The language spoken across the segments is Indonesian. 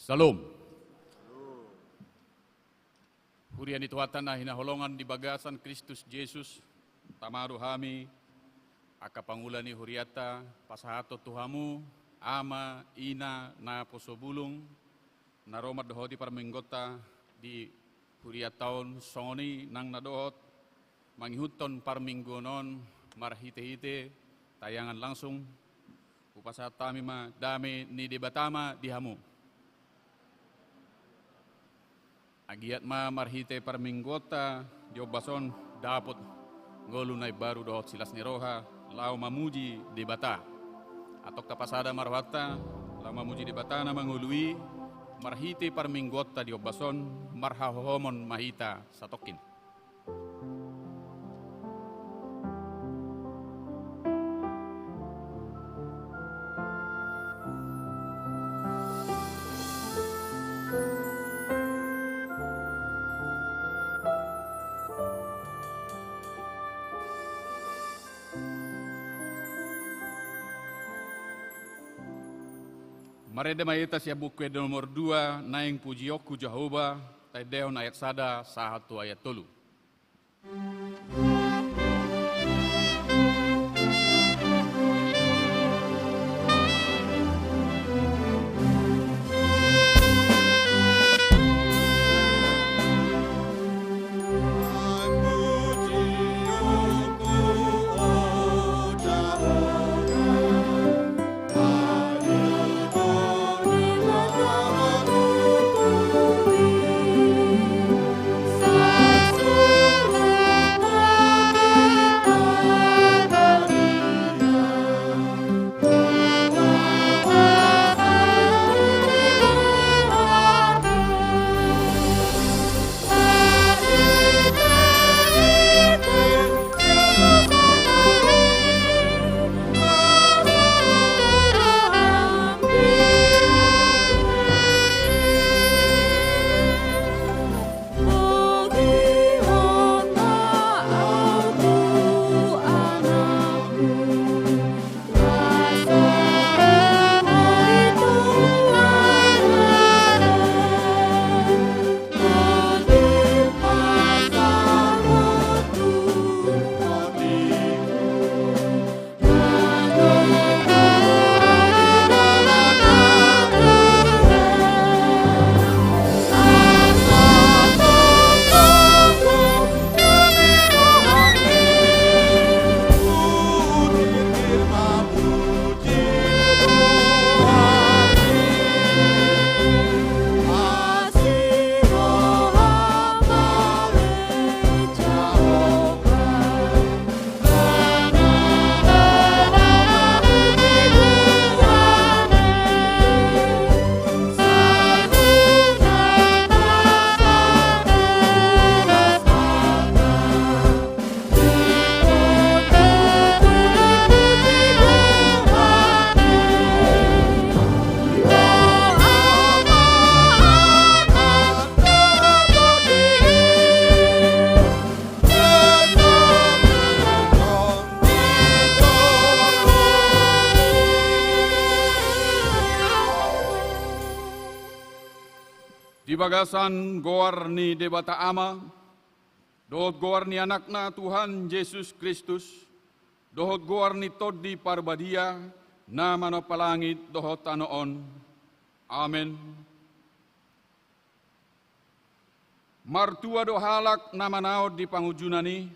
Salam. Hurian itu hatana hina holongan di bagasan Kristus Yesus, tamaru hami, aka pangulani huriata, pasahato tuhamu, ama, ina, na posobulung, na romat dohodi para menggota di huria taon songoni nang nadohot manghihuton parminggonon marhite-hite tayangan langsung upasatami ma dame ni debatama dihamu. Agiat ma marhite parminggota diobason dapot ngolunay baru dohot silas niroha lau mamuji debata atau kapasada marwata lau mamuji debata na mangului marhite parminggota diobason marhahohomon mahita satokin. Marede maita siya buku nomor 2 naing pujioku Jehovah taideon ayat sada 1 ayat 3. Di bagasan goar ni debata ama, dohot goar ni anakna Tuhan Yesus Kristus, dohot goar ni todi parbadia, nama no palangit dohot tanoon. Amen. Martua do halak nama naod di pangujunani,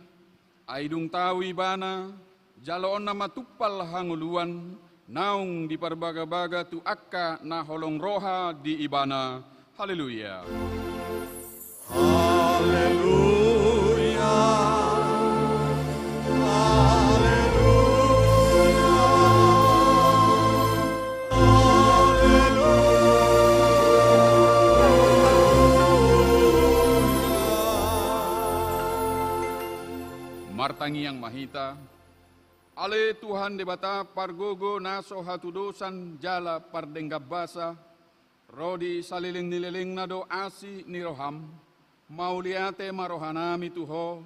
aidung tawi bana, jaloon nama tupal hanguluan, naung di parbaga-baga tu akka na holong roha di ibana. Haleluya. Haleluya. Martangi yang mahita, ale Tuhan debata pargogo naso hatudosan jala pardenggap basa, rodi saliling nililing na do asi ni roham, mauliate marohanami tuho,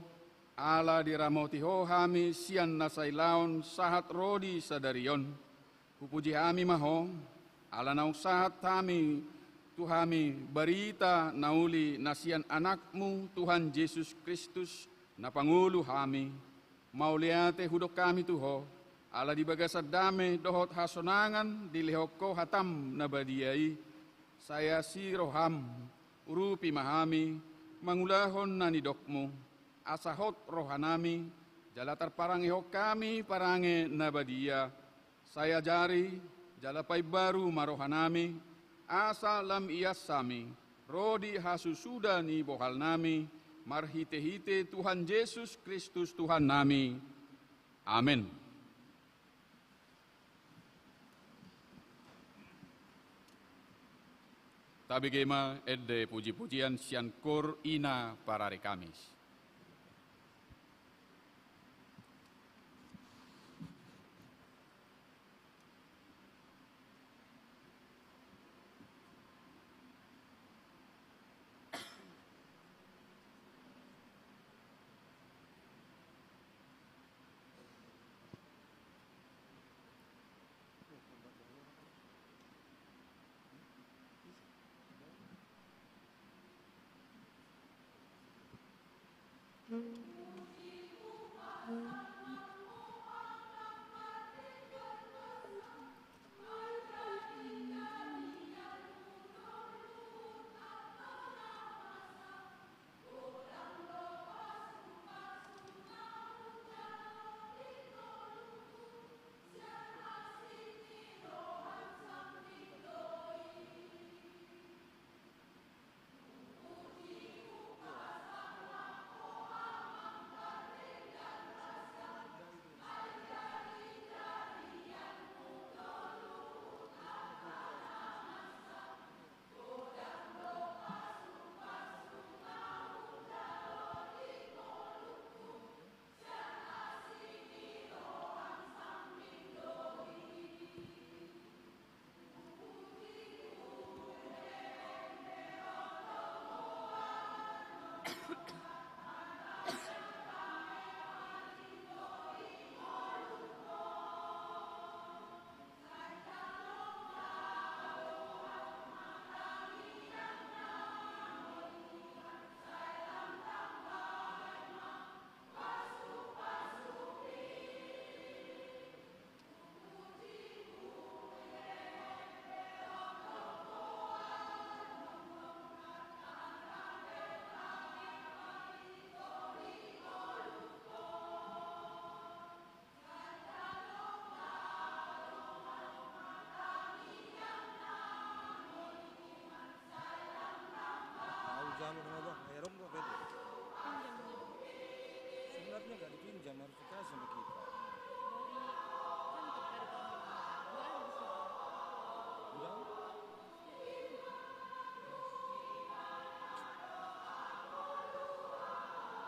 ala diramoti ho hami sian nasailaon sahat rodi sadarion, pupuji hami maho, ala naung sahat hami, tuhami barita nauli nasian anakmu Tuhan Yesus Kristus, na Pangulo hami, mauliate hudok kami tuho, ala di bagasad dame dohot hasonangan dilihok ko hatam na badiai, saya si roham, urupi mahami, mangulahon na nidokmo, asahot rohanami, jala tarparangiho kami parange nabadia, saya jari, jala pay baru marohanami, asa lam iyas sami, rodi hasusuda ni bohal nami, marhite-hite Tuhan Yesus Kristus Tuhan nami. Amin. Tabi gema edde puji-pujian sian kur ina parare Kamis. Jalur Allah, Herom kok beda. Sebenarnya nggak dipinjam, harus dikasih sama kita. Udah?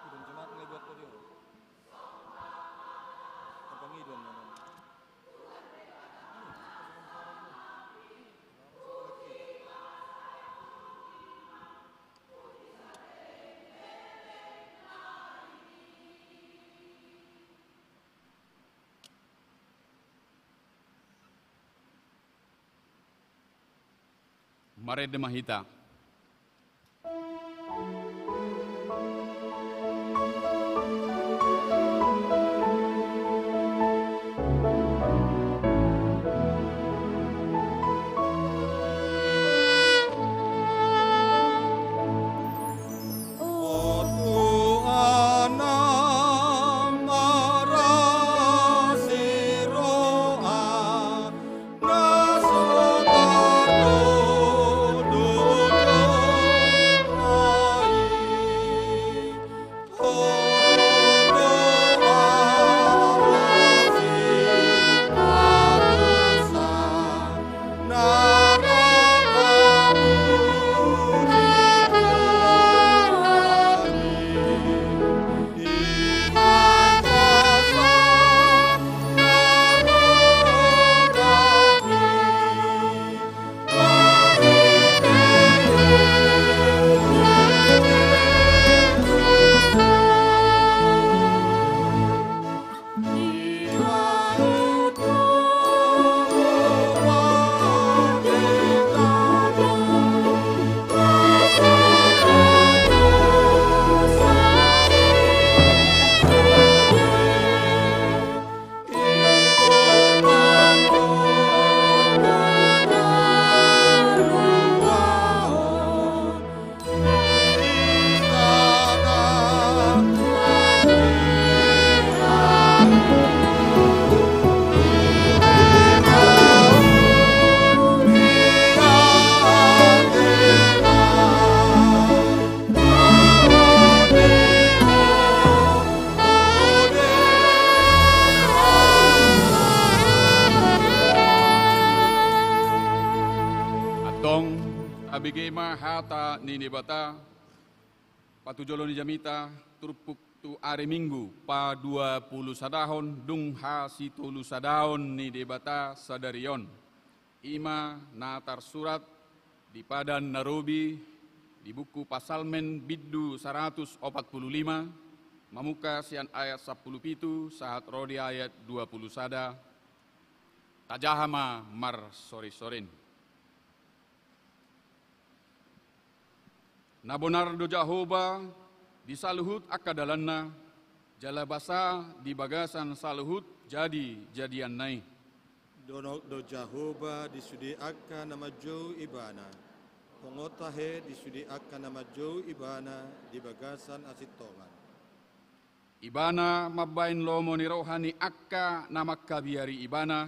Idun jemaat ngebuat kok dia. Apa ngidun namanya? Mare de Mahita. Nasotarno hata nini bata patujolo ni jamita turpuk tu are minggu pa 20 sadahon dung ha si tulu sadahon ni debata sadarion ima natar surat di padan Narobi di buku Pasalmen Biddu 145 mamuka sian ayat 10 pitu saat rodi ayat 20 sada tajahama mar sori-sorin. Nabonardo Jahoba di saluhut akadalanna jala basa di bagasan saluhut jadi jadian nai. Donok do Jahoba di sudi akka nama Joe Ibana. Pongotahe di sudi akka nama Joe Ibana di bagasan asitongan. Ibana mabain lomo ni rohani akka nama kabiari Ibana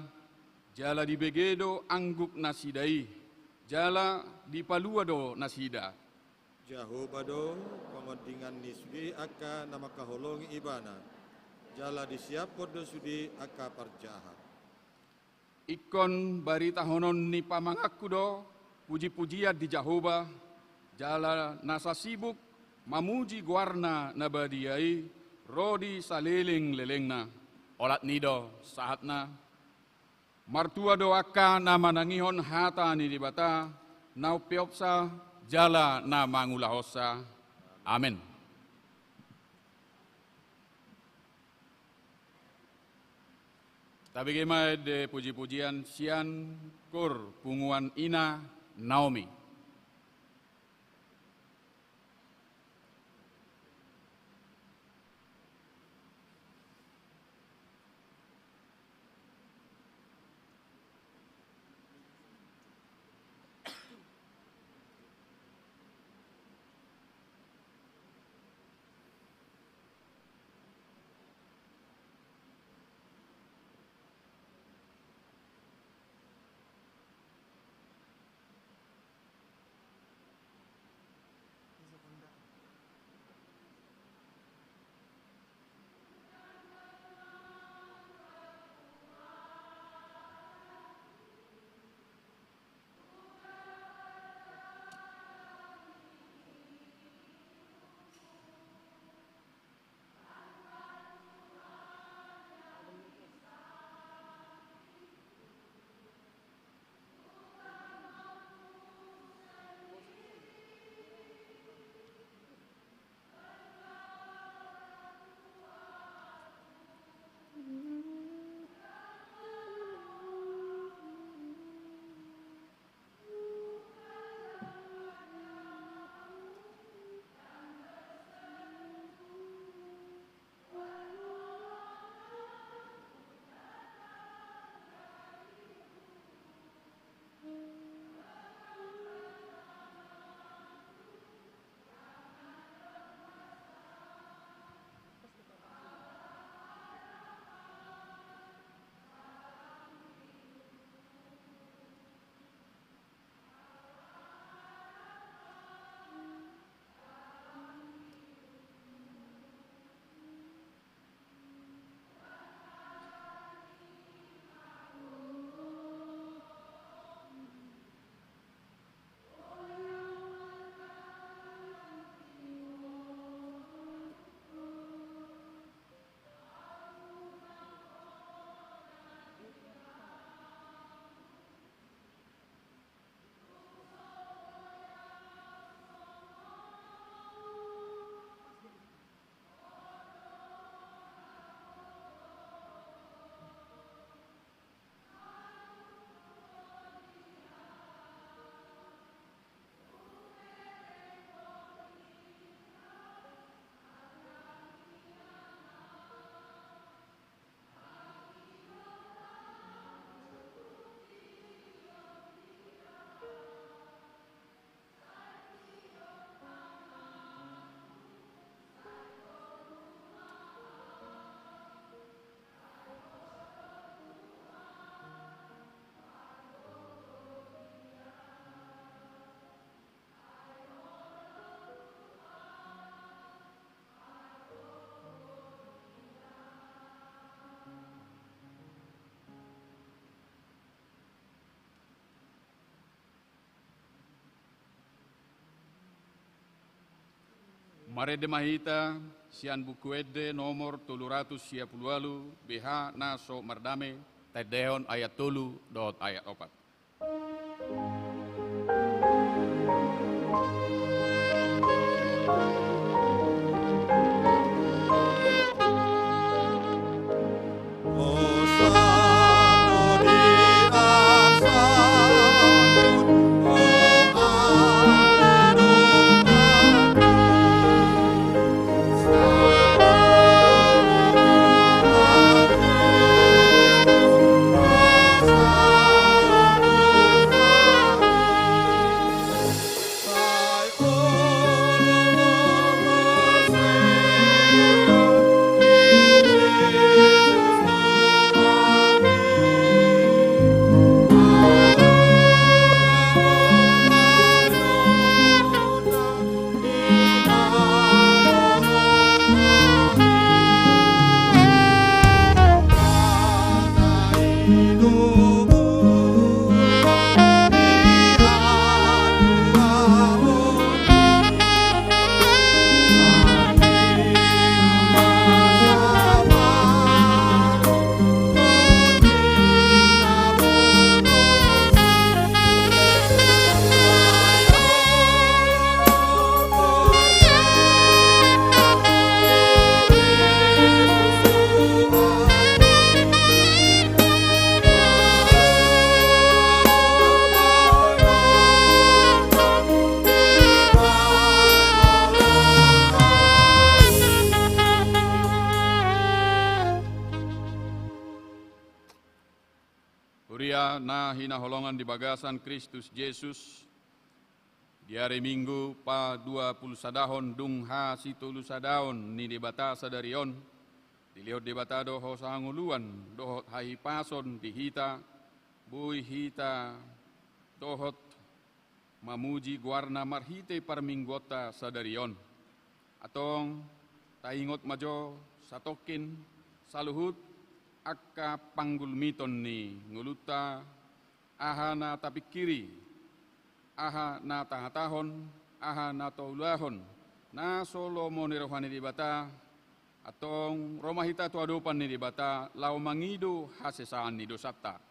jala di begedo angguk nasidai jala di paluado nasida. Jahobado pengodingan ni sudi akka nama kaholongi Ibana. Jala disiapod do sudi akka parjahat. Ikon barita honon ni pamangaku do puji-pujian di Jahoba jala nasa sibuk mamuji guarna nabadiai rodi saliling lelengna olat nido saatna martua doaka nama nangihon hata ni dibata nau piopsa jala na mangulahosa. Amin. Tapi gimana de puji-pujian sian kur punguan ina Naomi. Mare de mahita, sian bukuede nomor 328 BH naso mardame, tedeon ayat 3 dot ayat 4. Uria na hinaholongan di bagasan Kristus Yesus di hari Minggu pa 20 sadahon dung ha situlu sadahon ni debata sadarion diliot debata doho sanguluan dohot hai pason di hita bui hita dohot mamuji guarna marhite parminggota sadarion atong taingot majo satokin saluhut akka panggulmiton ni nguluta aha na tapikiri, aha na tahatahon, aha na taulahon, na solo mo ni rohani di bata, atong romahita tuadupan ni di bata, lau mangidu hasesaan ni dosata.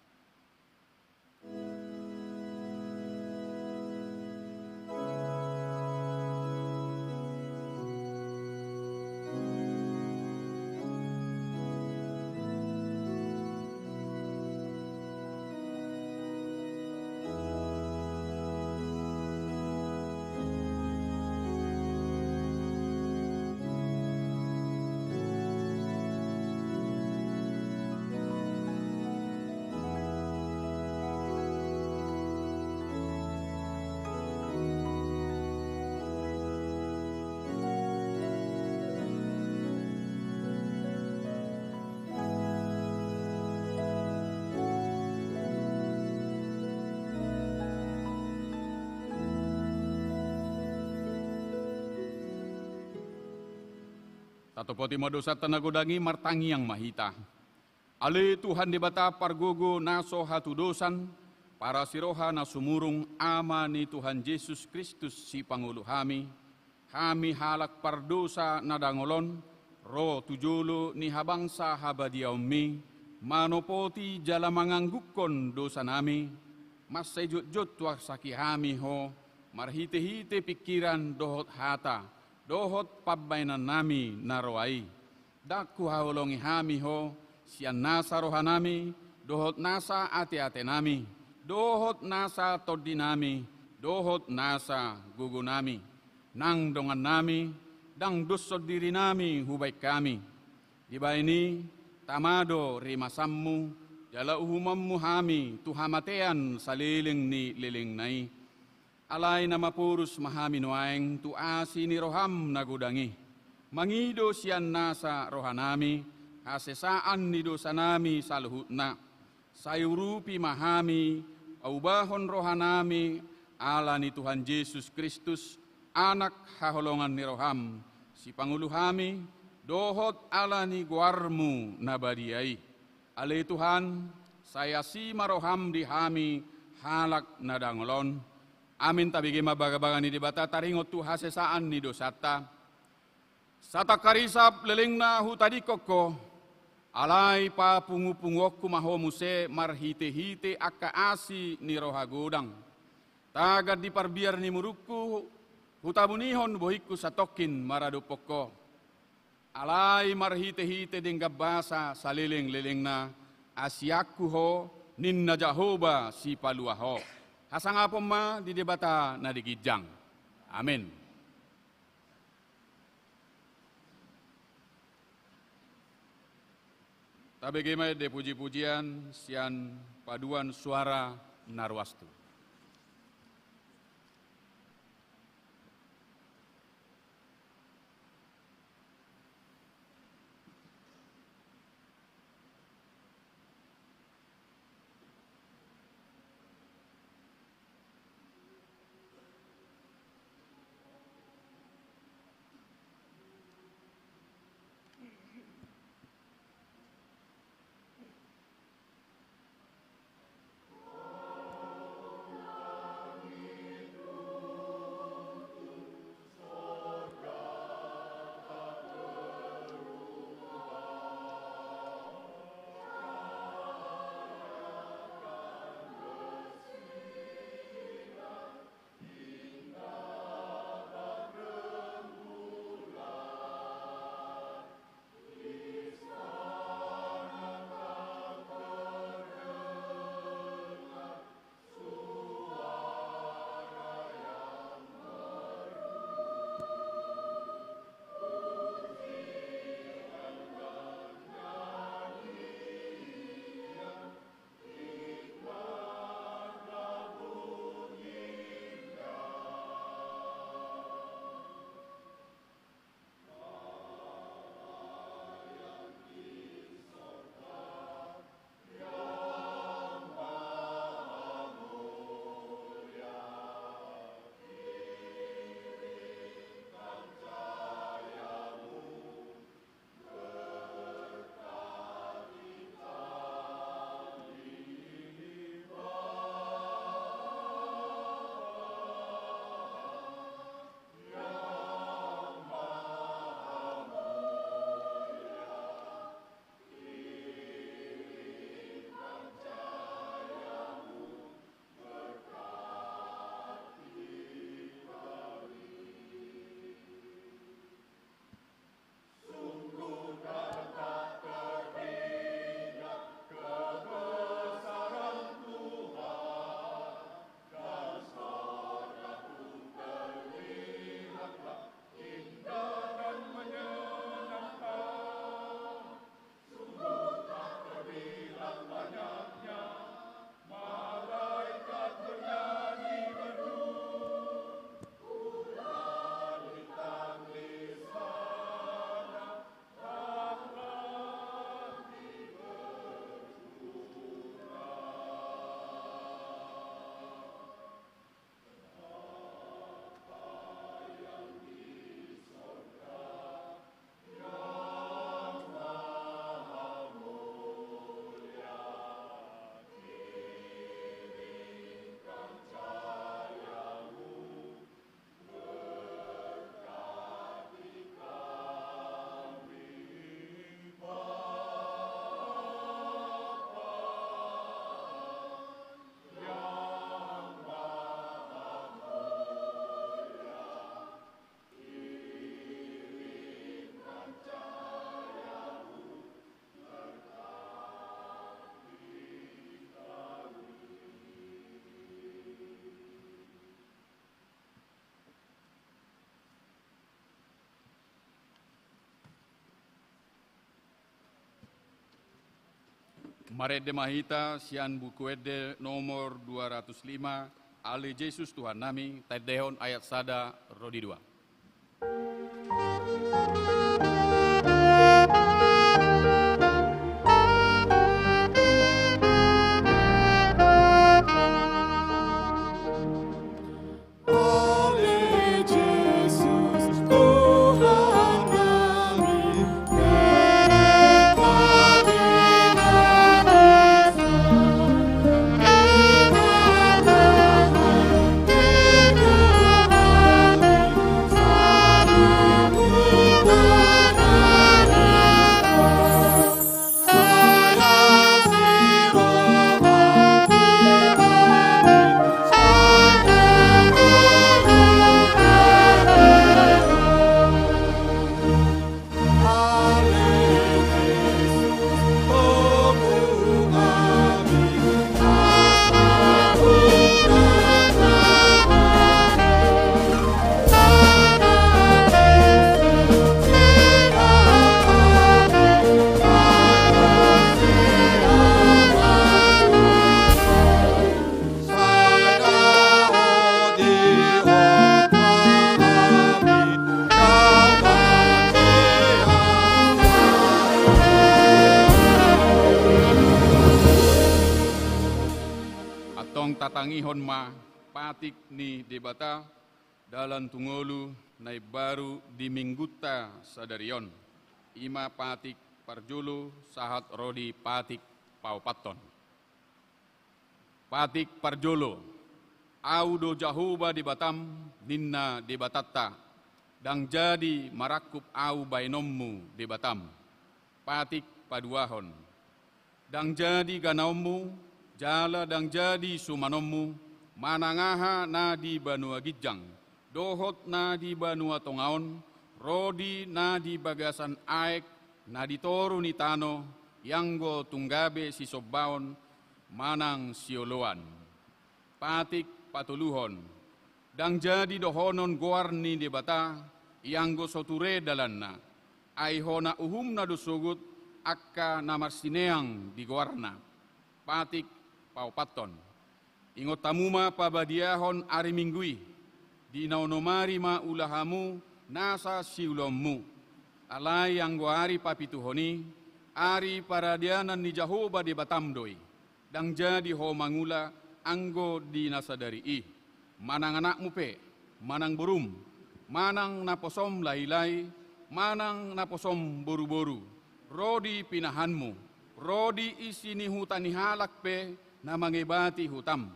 Tatopoti madosa tanagodangi martangi yang mahita. Ale Tuhan di bata pargogo naso hatudosan, para siroha na sumurung ama ni Tuhan Yesus Kristus si Pangulo hami halak pardosa na dangolon, ro tujulo ni habangsa habadiaumi, manopoti jala manganggukon dosa nami, mas sejut-jut tuak saki hami ho, marhite-hite pikiran dohot hata, dohot pabainan nami naroai. Daku haulongi hami ho, sian nasa rohanami, dohot nasa ate-ate nami, dohot nasa todi nami, dohot nasa gugu nami. Nang dongan nami, dang dusod diri nami hubay kami. Diba ini, tamado rimasammu, jala uhumammu hami, tuhamatean sa liling ni liling nai. Alay na mapurus mahami nuaeng tuasi ni roham nagudangi. Mangido siyan nasa rohanami, hasesaan ni dosa nami saluhut na. Sayurupi mahami, aubahon rohanami, ala ni Tuhan Yesus Kristus, anak haholongan ni roham. Si Pangulo hami, dohot ala ni guarmu nabadiai. Ale Tuhan, saya si maroham di hami, halak nadangolon. Amin tabigi mabaga-baga ni dibata taringot tu hasesaan ni dosata. Satakarisap lelengna hutadi koko, alai pa pungu-punguku mahomuse marhite-hite akka asi ni rohagodang. Tagad di parbiar ni muruku, hutabunihon bohiku satokin marado poko. Alai marhite-hite denggabasa salileng-lelengna, asyaku ho ninna Jahoba si paluaho. Hasangapom ma di debata na digijang. Amin. Tabegema de puji-pujian sian paduan suara narwastu. Marede Mahita, sian buku ede nomor 205, Ali Yesus Tuhan nami, Tadehon ayat sada, Rodi 2. Yesus tangihon ma patik ni debata dalam tungolu nai baru di mingguta sadarion. Ima patik parjulu sahat rodi patik paupaton. Patik parjolo, audo jahuba di Batam, ninna di Batatta, dang jadi marakup au bainommu di Batam. Patik paduahon, dang jadi ganaummu, jala dang jadi sumanommu, manangaha na di Banua Gijang, dohot na di Banua Tongaon, rodi na di Bagasan Aek, na di Toru ni Tano, yanggo tunggabe si Sobaon, manang sioloan. Patik patuluhon, dang jadi dohonon goarni di bata, ianggo soture dalanna, aihona uhumna dosugut, akka namarsineang di goarna. Patik paupaton, ingot tamuma pabadiahon ari minggui, di naunomari ma ulahamu, nasa siulommu, alai yang goari papituhoni, ari paradianan ni Jahoba di Batam doi. Dang jadi ho mangula anggo di nasadari manang anakmu pe, manang burum, manang naposom lai-lai, manang naposom boru-boru, rodi pinahanmu, rodi isini hutani halak pe na mangebati hutam.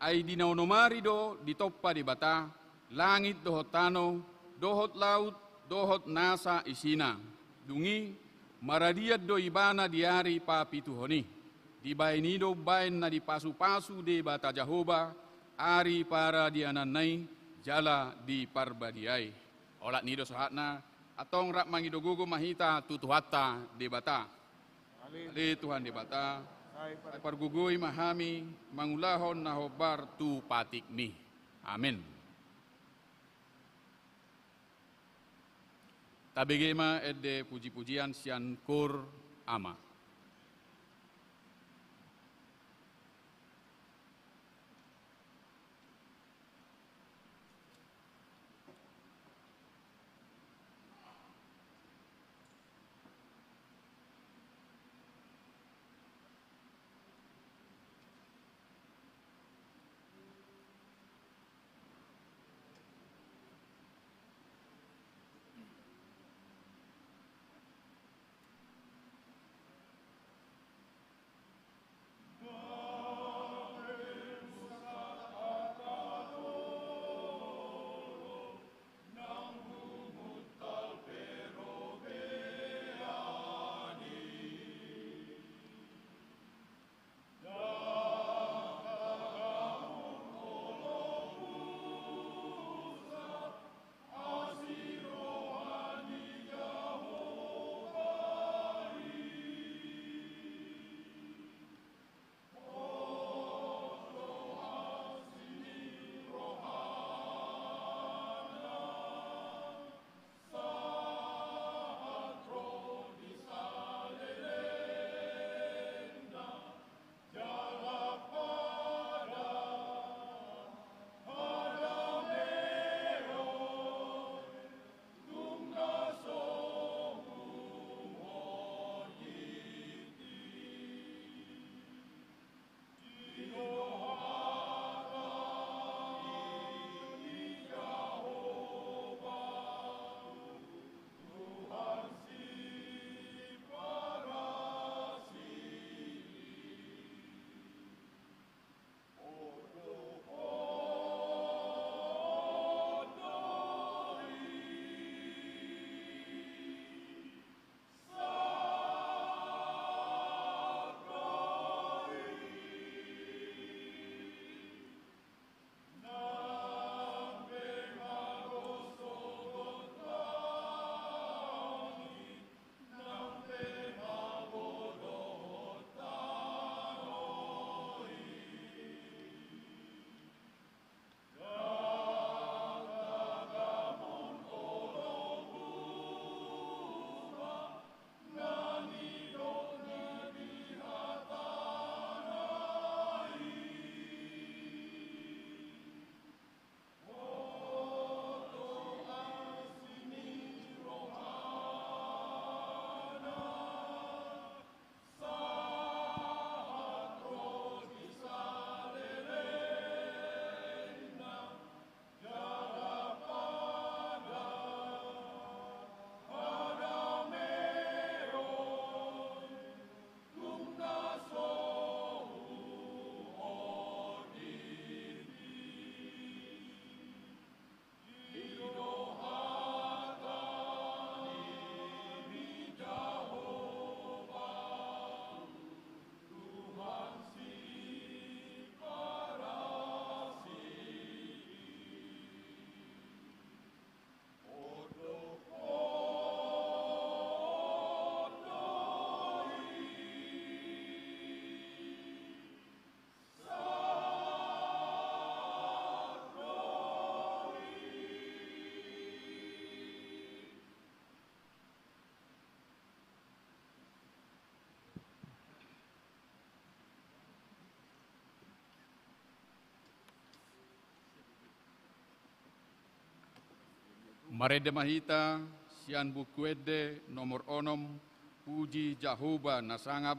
Ay dinaunomari do ditoppa di bata, langit dohot tano, dohot laut, dohot nasa isina, dungi maradiat do ibana diari papituhoni. Di bainido bain na di pasu-pasu de bata Jahoba, ari para diananai jala di parbadiai. Olat nido sahatna, atong rak mangido gugu mahita tutuhata de bata. Ali Tuhan de bata, ay pargugui mahami, mangulahon na hobar tu patik mi. Amin. Tabigema edde puji-pujian sian kur ama. Marede mahita, sian bukuede nomor onom, puji Jahoba nasangap,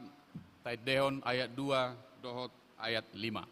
taidehon ayat 2, dohot ayat 5.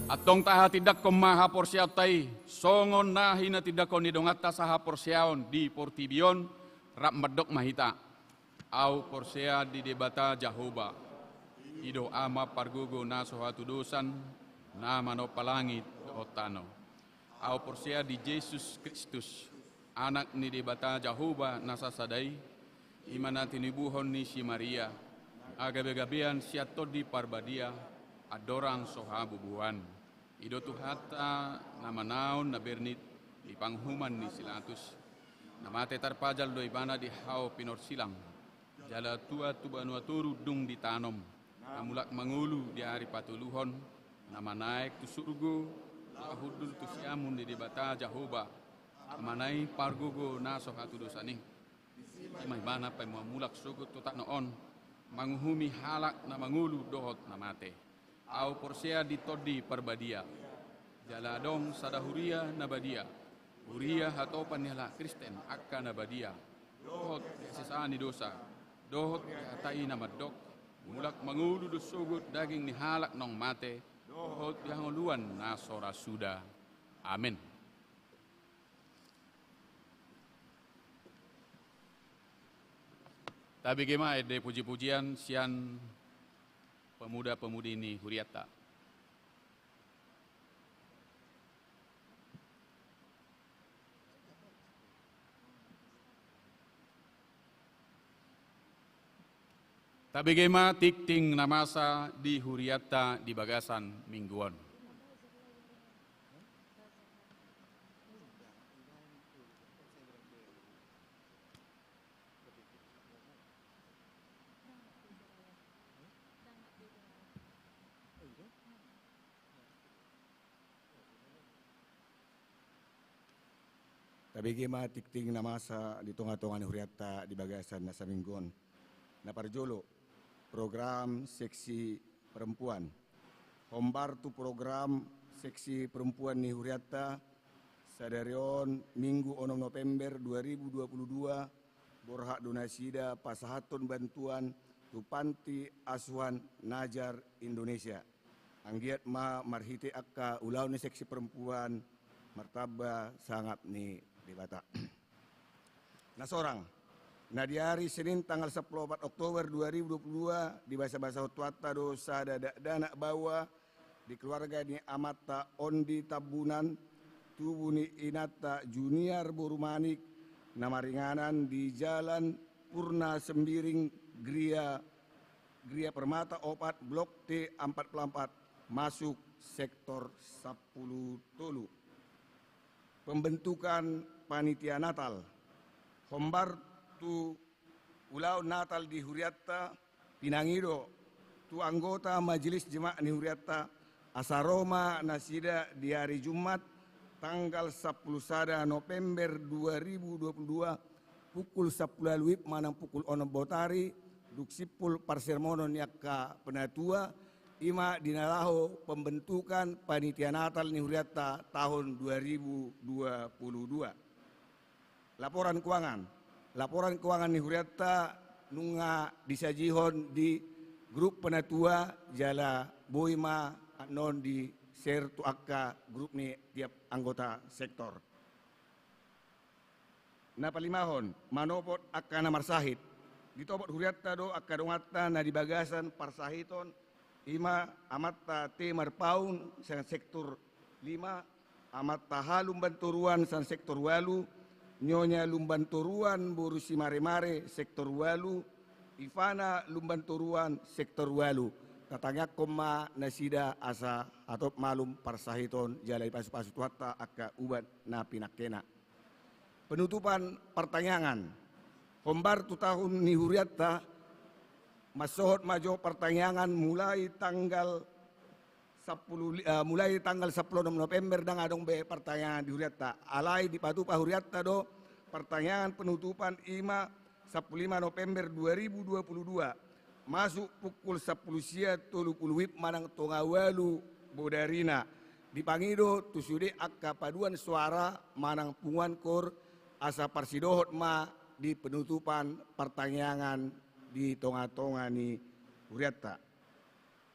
Atong taha tidak ko maha porsiaw tay, songon nahi na tidak ko nidongata saha porsiaon di Portibion, rap medok mahita. Au porsia di debata Jahoba, ido ama pargugo na sohatu dosan, na mano palangit otano. Au porsia di Yesus Kristus, anak ni debata Jahoba nasasadai, imana tinibuhon ni si Maria, agabe-gabean siato di parbadia, adorang sohabubuan. Ido tuhata nama naon na bernit di panghuman ni silatus. Namate tarpajal do ibana di hao pinor silang. Jala tua tubanua turu dung ditanom. Namulak mangulu di hari patuluhon. Nama naik tu surgo. Ahudul tu siamun di debata Jahoba. Nama naik pargogo naso hatu dosani. Imay bana pa mamulak sugot tu tak noon. Manguhumi halak na mangulu dohot namate. Au porsia ditodi perbadia. Jaladong sadahuria nabadia. Huria hatau panela Kristen akka nabadia. Dohot sesani dosa. Dohot hatai namadok. Mulak mangulu dosugut daging nihalak nong mate. Dohot yangoluan nasora suda. Amin. Tapi gimana de puji-pujian sian pemuda-pemudi ini Huriata. Tapi gema tikting namasa di Huriata di Bagasan mingguan. Tabigi tikting namasa di tunga-tungan Huriata di Bagasan na sa minggon. Naparjolo, program seksi perempuan. Hombar tu program seksi perempuan ni Huriata sadarion Minggu 6 November 2022 borhak donasida pasahaton bantuan tu panti asuhan Najar Indonesia. Anggiat ma marhiti akka ulau ni seksi perempuan martaba sangat ni dibata. Nasorang, nah di hari Senin tanggal 14 Oktober 2022 di bahasa-bahasa Hotwata dosa dana bawa di keluarga ni Amata Ondi Tabunan Tubuni Inata Junior Borumanik nama ringanan di Jalan Purna Sembiring Gria Permata Opat Blok T44 masuk sektor 10 Tolu. Pembentukan panitia Natal. Hombar tu ulau Natal di Huriata pinangido tu anggota Majelis Jemaah ni Huriatta asaroma nasida di hari Jumat tanggal 10 November 2022 pukul 10 WIB manang pukul 6 botari duksipul parsermonon yakka penatua ima dinalaho pembentukan panitia Natal ni Huriatta tahun 2022. Laporan keuangan ni Huriatta nunga disajihon di grup penatua jala boima non di share tu akka grup ni tiap anggota sektor. Na palimahon manopot akka na marsahit ditobot Huriatta do akka dongata na di bagasan parsahiton ima amatta te marpaun sang sektor 5 amatta halum banturuan sang sektor 8 nyonya lumbanturuan burusi mare-mare sektor 8 Ivana lumbanturuan sektor 8 katanya koma nasida asa atau malum parsahiton jalai pasu-pasu tuata akka ubat na pinakena. Penutupan pertanyaan Hombar tu tahun ni Huriatta masohot majo pertanyaan mulai tanggal 10 November dan adong be pertanyaan di Huriatta alai di patupa Huriatta do pertanyaan penutupan ima 15 November 2022 masuk pukul 10 sia 30 WIB manang tongawalu bodarina dipangido tusude akka paduan suara manang punguan kor asa parsidohot ma di penutupan pertanyaan di tonga-tonga ni Huriatta.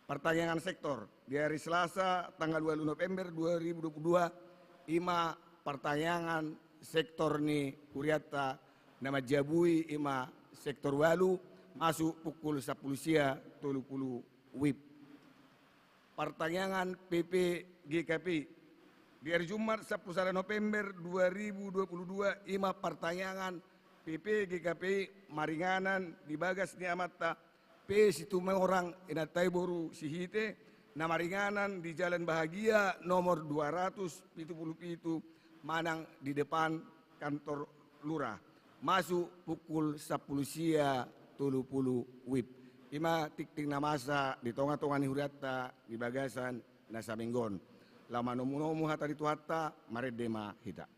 Pertanyaan sektor di hari Selasa tanggal 20 November 2022 ima pertanyaan sektor ni Huriatta nama jabui ima sektor 8 masuk pukul 10 sia 30 WIB. Pertanyaan PP GKP di hari Jumat 10 November 2022 ima pertanyaan PP GKP maringanan di bagas ni amatta P situ orang inatai boru sihite nama ringanan di Jalan Bahagia nomor 277 manang di depan kantor lurah masuk pukul 10 sia 30 WIB ima tik-tik namasa di tonga-tonga ni Huriatta di bagasan nasa minggon lama nomu-nomu hata di tuhatta maredema hita.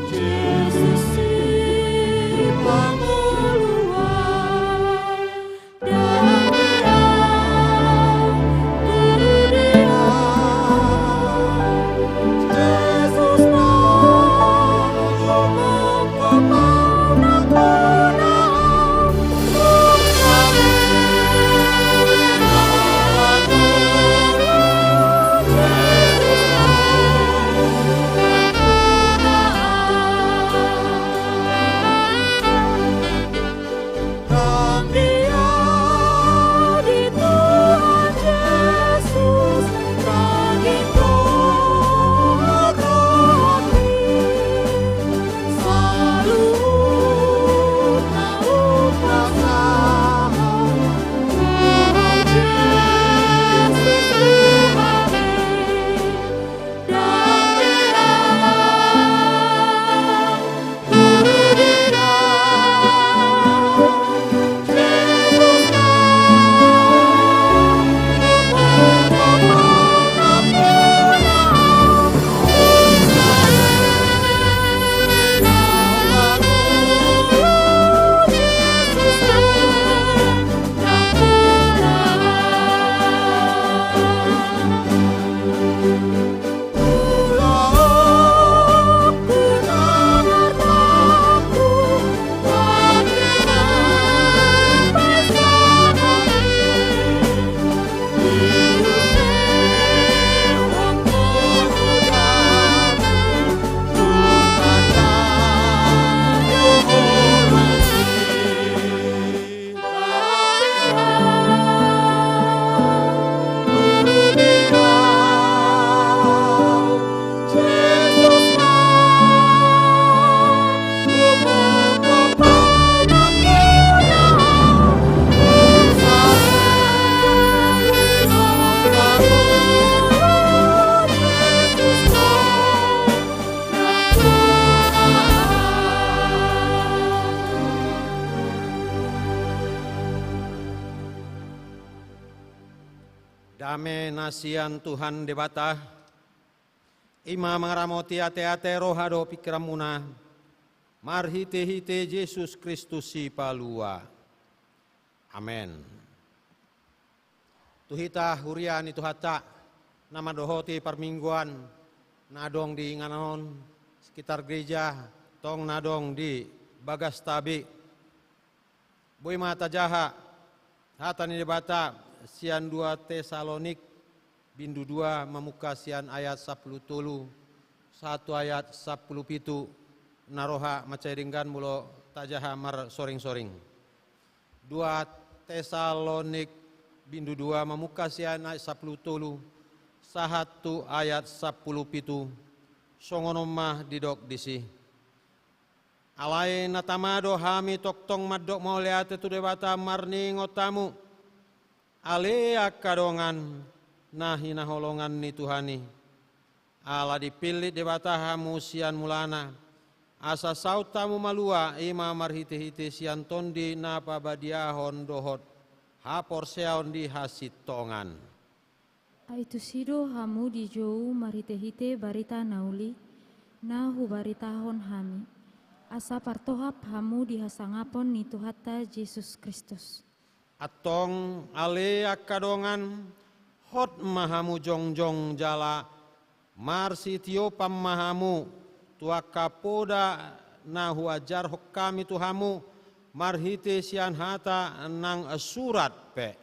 Jesus, si panguluan. Dame nasian Tuhan debata, ima mengaramoti ate-ate rohado pikiramuna, marhite-hite Yesus Kristus si palua. Amen. Tuhita hurian itu hata, nama dohoti permingguan, nadong di ngananon, sekitar gereja, tong nadong di bagas tabi. Boy mata jaha, hata ni debata, sian 2 Tesalonik bindu 2 memuka sian ayat 10 tulu 1 ayat 10 pitu naroha macairinggan mulo tajaha mar soring-soring 2 Tesalonik bindu 2 memuka sian ayat 10 tulu 1 ayat 10 pitu songonomah didok disi alai natamado hami toktong madok mau lihat tu debata marni ngotamu alea kadongan nahi naholongan ni Tuhani ala dipilih debata hamu sian mulana asa sautamu malua ima marhite-hite sian tondi napa badiahon dohot hapor seon di hasitongan Aitu sido hamu di jou marhite-hite barita nauli nahu baritahon hami asa partohap hamu di hasangapon ni Tuhata Yesus Kristus atong alea kadongan hot mahamu jongjong jala marsi tio pamahamu tua kapoda nahu ajar hokami tuhamu marhite sian hata nang surat pe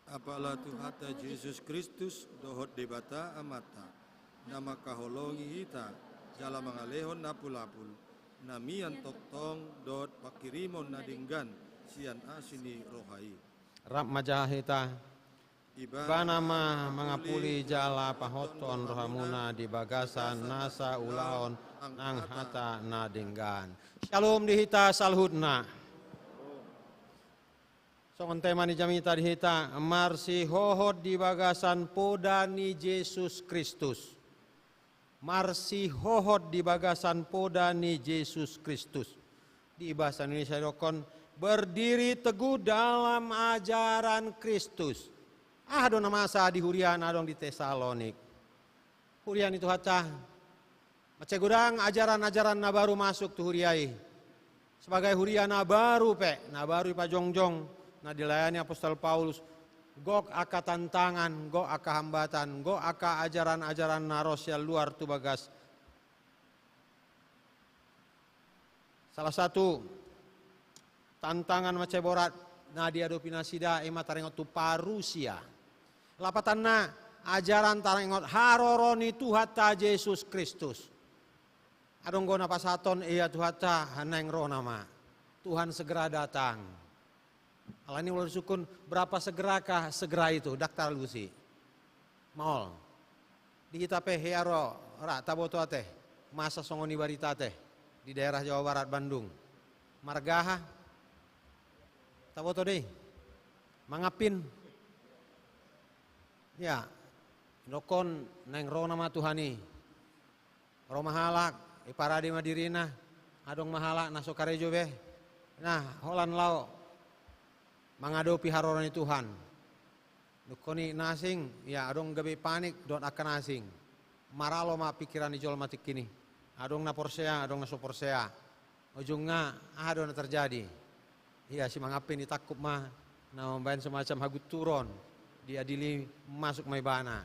Apalah Tuhata Yesus Kristus dohot debata amata nama kaholongi hita jala mangalehon napul-apul namian toktong dot pakirimon nadinggan sian asini rohai. rap majahita Ibana mah mangapuli jala pahoton rohamuna di bagasan nasa ulaon nang hata nadinggan. Shalom dihita salhudna. Songon tema ni jamita dihita marsi hohot di bagasan poda ni Yesus Kristus. Marsi hohot di bagasan poda ni Yesus Kristus. Di bahasa Indonesia dokon berdiri teguh dalam ajaran Kristus. Adon masa di hurian adong di Tesalonik. Hurian itu haca. Macam gudang ajaran-ajaran na baru masuk tu huriai. Sebagai hurian na baru na baru ipajongjong na dilayani Apostol Paulus. Gok aka tantangan, gok aka hambatan, gok aka ajaran-ajaran na rosial luar tu bagas. Salah satu tantangan macam borat na diadopi nasida ema tarengot tu parusia. Lapatan na ajaran tarengot haroroni Tuhata Yesus Kristus. Adong gona pasaton iya Tuhata haneng roh nama. Tuhan segera datang. Alani ulah sukun berapa segerakah segera itu daktar lusi. Maol. Di kita pe hearo ra taboto teh masa songoni barita teh di daerah Jawa Barat Bandung. Margaha taboto deh, mangapin, ya, dokon neng roh nama Tuhani, roh mahalak, iparadi madirina, adong mahalak nasokarejo beh, nah holan lau, mangadopi harorani Tuhan, dokoni nasing, ya adong gabe panik dot akan nasing, maralo ma pikiran ijol matik kini, adong na porsea, adong na soporsea, ujungnya adong na terjadi. Iya si mangapin ditakup mah na membayan semacam hagut turon diadili masuk maibana.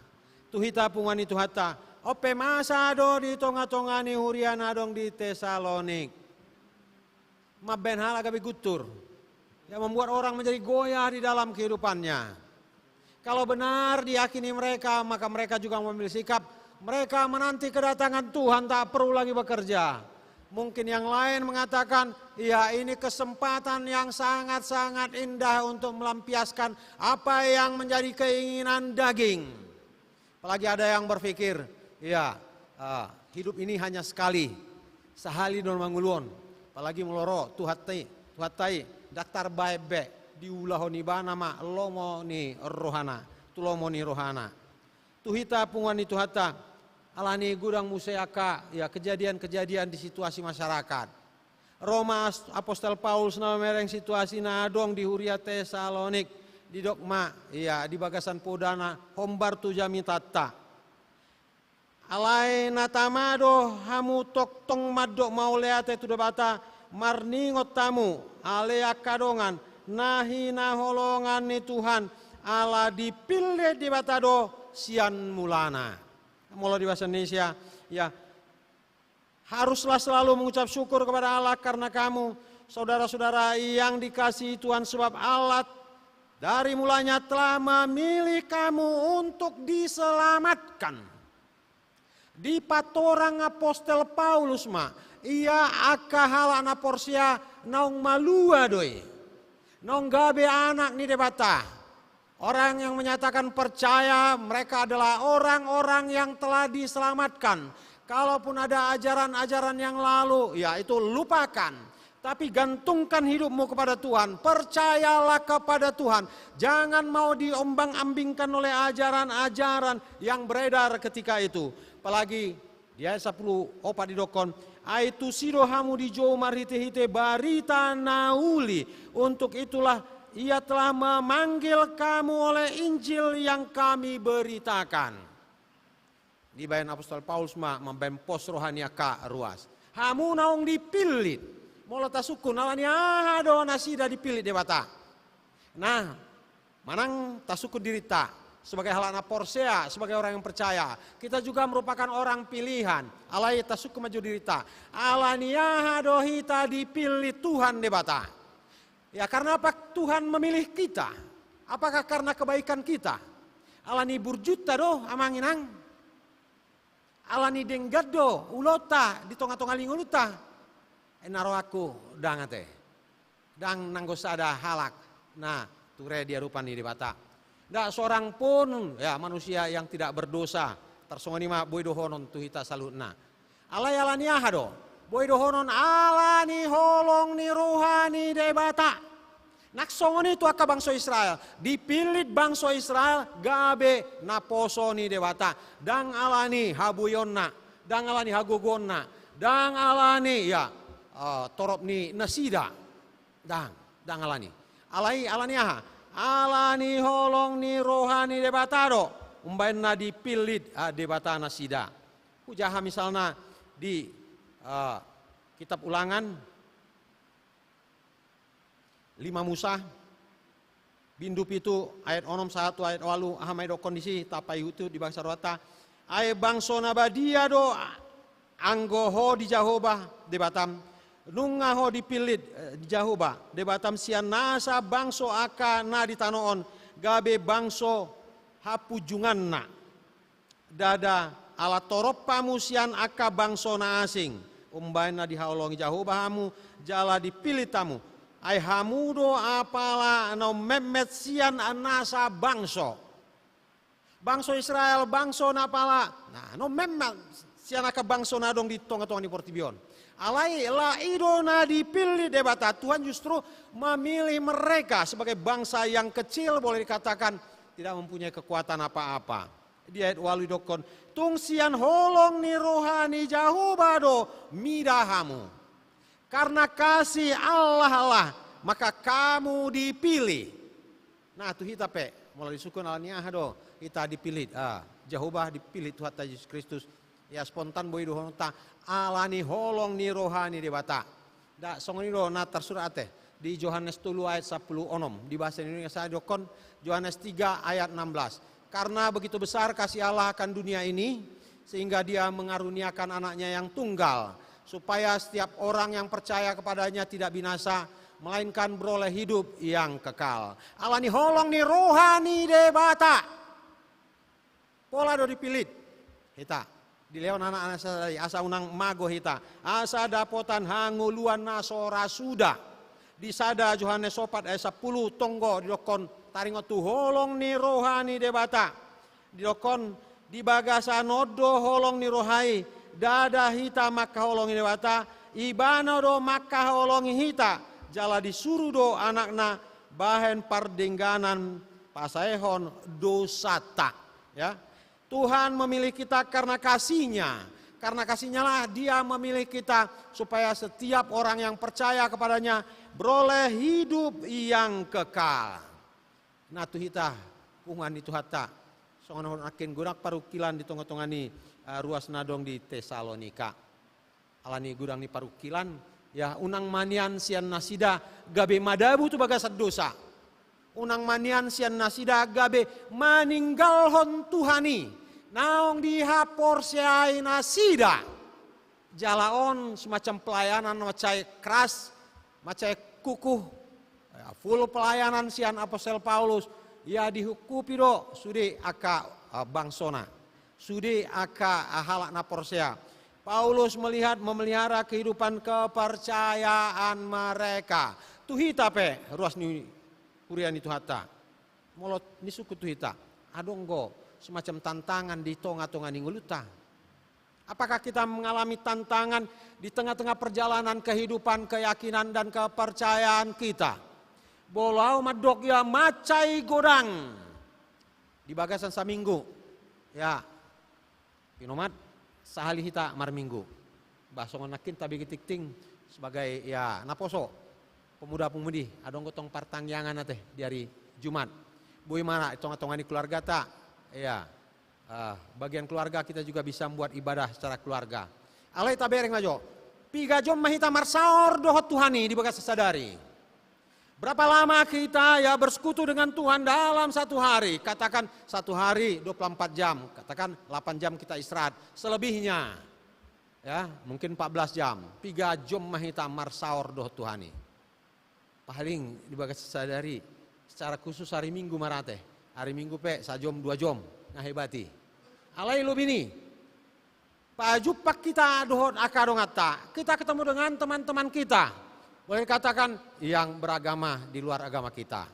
Tuhita pungan itu hata ope masa do di tonga-tongani hurian adong di Tesalonik. Maben hal agabi gutur yang membuat orang menjadi goyah di dalam kehidupannya. Kalau benar diyakini mereka maka mereka juga memilih sikap mereka menanti kedatangan Tuhan tak perlu lagi bekerja. Mungkin yang lain mengatakan, ya ini kesempatan yang sangat-sangat indah untuk melampiaskan apa yang menjadi keinginan daging. Apalagi ada yang berpikir, ya hidup ini hanya sekali, sehali don manguluon. Apalagi meloro, tuhatai, daktar baebe, diulahoni bana ma lomo ni rohana, tulomo ni rohana. Tuhita pungan itu hata. Alani gudang museaka ya kejadian-kejadian di situasi masyarakat. Roma Apostol Paulus nama mereng situasi nadong di Huria Tesalonik di dokma, iya di bagasan podana hombar tu jami tata. Alai natamado hamu tok tong madok mauleate tu bata marningot tamu alea kadongan nahi naholongan ni Tuhan ala dipilih di batado sian mulana. Mula di bahasa Indonesia, ya haruslah selalu mengucap syukur kepada Allah karena kamu saudara-saudara yang dikasihi Tuhan, sebab Allah dari mulanya telah memilih kamu untuk diselamatkan. Di patorang apostel Paulus ia akahala na porsia naung malua doi. Naung gabe anak ni debata. Orang yang menyatakan percaya mereka adalah orang-orang yang telah diselamatkan. Kalaupun ada ajaran-ajaran yang lalu, ya itu lupakan. Tapi gantungkan hidupmu kepada Tuhan. Percayalah kepada Tuhan. Jangan mau diombang-ambingkan oleh ajaran-ajaran yang beredar ketika itu. Apalagi di ayat 10 opa di dokon. Aitu sido hamu di jou marhite-hite barita nauli. Untuk itulah ia telah memanggil kamu oleh Injil yang kami beritakan. Di bayan apostol Paulus membempos rohania ka ruas. Hamu naung dipilih. Mola tasukun alani do nasida dipilih debata. Nah, manang tasukun dirita. Sebagai halana porsea, sebagai orang yang percaya. Kita juga merupakan orang pilihan. Alai tasuk maju dirita. Alaniyaha dohita dipilih Tuhan debata. Ya karena apa Tuhan memilih kita? Apakah karena kebaikan kita? Alani burjuta doh amanginang. Alani denggado ulota di tengah-tengah linguluta. Enaro aku dangate. Dang nanggosada halak. Nah, ture dia rupani debata. Tidak seorang pun ya manusia yang tidak berdosa tersongoni boy dohonon tuhita salutna. Alai alani ahado boy dohonon alani holong ni rohani debata. Naksongoni itu aka bangsa Israel dipilih bangsa Israel gabe naposo ni debata. Dang alani habuyonna, dang alani hagogonna, dang alani ya torop ni nasida. Dang alani. Alai alani aha. Alani holong ni rohani debatado umbaina dipilih debata nasida. Ujaha misalnya di kitab Ulangan 5 Musa bindu pitu ayat 6 1 ayat 8 ahamai do kondisi tapai itu di bangsa rota ay bangso nabadia do anggoho di Jahobah debatam nungaho dipilih di Jahoba debatam sian nasa bangso aka na di tanoon gabe bangso hapujunganna dada ala toropamu sian aka bangso na asing umbaina dihaolongi Jahoba hamu jala dipilih tamu ay hamudo apala no memet sian anasa bangso Israel bangso na pala nah no memet sian aka bangso na dong di tonga-tonga di Portibion. Alai la idona dipilih debata. Tuhan justru memilih mereka sebagai bangsa yang kecil boleh dikatakan tidak mempunyai kekuatan apa-apa. Di ayat walu dokon tungsian holong ni rohani jahubado midahamu. Karena kasih Allah maka kamu dipilih. Nah tuh kita mulai sukun alania do kita dipilih. Jahubah dipilih Tuhan Yesus Kristus. Ya spontan boy dohonta alani holong ni rohani debata. Da songoni do na tersurat di Yohanes 3 ayat 10 onom di bahasa Indonesia saya dokon Yohanes 3 ayat 16. Karena begitu besar kasih Allah akan dunia ini sehingga dia mengaruniakan anaknya yang tunggal supaya setiap orang yang percaya kepadanya tidak binasa melainkan beroleh hidup yang kekal. Alani holong ni rohani debata. Pola do dipilih. Kita di leon anak-anak sadari asa unang mago hita asa dapotan hanguluan nasora suda di sada Yohanes 4 ayat 10 tonggo di dokon taringot tu holong ni rohani debata di dokon di bagasa nodo holong ni rohai dada hita maka holong ni debata ibano do maka holong hita jala disuruh do anakna bahen pardengganan pasaehon dosata ya. Tuhan memilih kita karena kasih-Nya. Karena kasih-Nya lah Dia memilih kita supaya setiap orang yang percaya kepadanya beroleh hidup yang kekal. na tuhita pungan itu hatta songon akin gurak parukilan di tongah-tongah ni ruas nadong di Tesalonika. Alani gudang ni parukilan ya unang manian sian nasida gabe madabu tu bagasat dosa. Unang manian sian nasida gabe maninggalhon Tuhani. Naong dihapor siai nasida. Jalaon semacam pelayanan macai keras, macai kukuh, ya, full pelayanan sian Apostol Paulus. Ya dihukupi do sudi aka bangsona, sudi aka halak naporsea. Paulus melihat memelihara kehidupan kepercayaan mereka. Tuhita pe ruas ni kurian itu hata. Molot ni suku tuhita. Adonggo semacam tantangan di tonga-tonga ninguluta. Apakah kita mengalami tantangan di tengah-tengah perjalanan kehidupan, keyakinan dan kepercayaan kita? Bolau madok ya macai godang di bagasan saminggu. Ya, pinomat sahali hita mar minggu. Basongan nakin tabi kitik-ting sebagai ya naposo pemuda-pemudi adong gotong partangyangan teh di hari Jumat. Bui mana tong-tongan di keluarga ta? Ya. Bagian keluarga kita juga bisa membuat ibadah secara keluarga. Alai tabereng ajo. Piga jom mahita marsaor dohot Tuhani di bagas sadari. Berapa lama kita ya bersekutu dengan Tuhan dalam satu hari? Katakan satu hari 24 jam. Katakan 8 jam kita istirahat. Selebihnya ya mungkin 14 jam. Piga jom mahita marsaor dohot Tuhani. Paling di bagas sadari secara khusus hari Minggu marate. Hari Minggu pe sajom 2 jom ngahebati. Alai lu bini, pajupak kita dohot akadongata, kita ketemu dengan teman-teman kita, boleh katakan yang beragama di luar agama kita.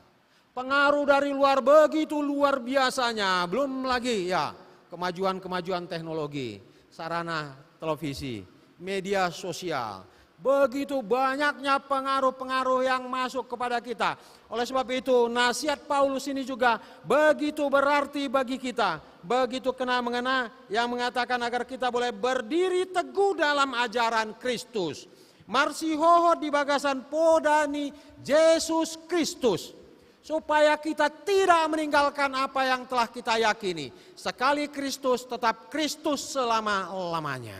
Pengaruh dari luar begitu luar biasanya, belum lagi ya kemajuan-kemajuan teknologi, sarana televisi, media sosial. Begitu banyaknya pengaruh-pengaruh yang masuk kepada kita. Oleh sebab itu nasihat Paulus ini juga begitu berarti bagi kita. Begitu kena-mengena yang mengatakan agar kita boleh berdiri teguh dalam ajaran Kristus. Marsihoho di bagasan podani Yesus Kristus. Supaya kita tidak meninggalkan apa yang telah kita yakini. Sekali Kristus tetap Kristus selama-lamanya.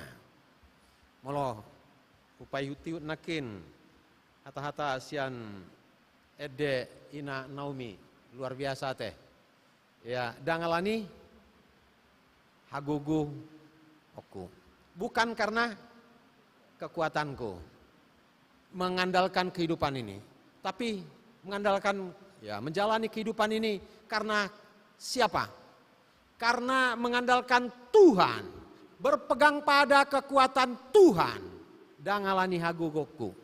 Molo upayutiut nakin hata-hata asian ede ina Naomi luar biasa teh ya dangalani hagugu oku bukan karena kekuatanku mengandalkan kehidupan ini tapi mengandalkan ya menjalani kehidupan ini karena siapa? Karena mengandalkan Tuhan, berpegang pada kekuatan Tuhan. Dangalani hagugoku.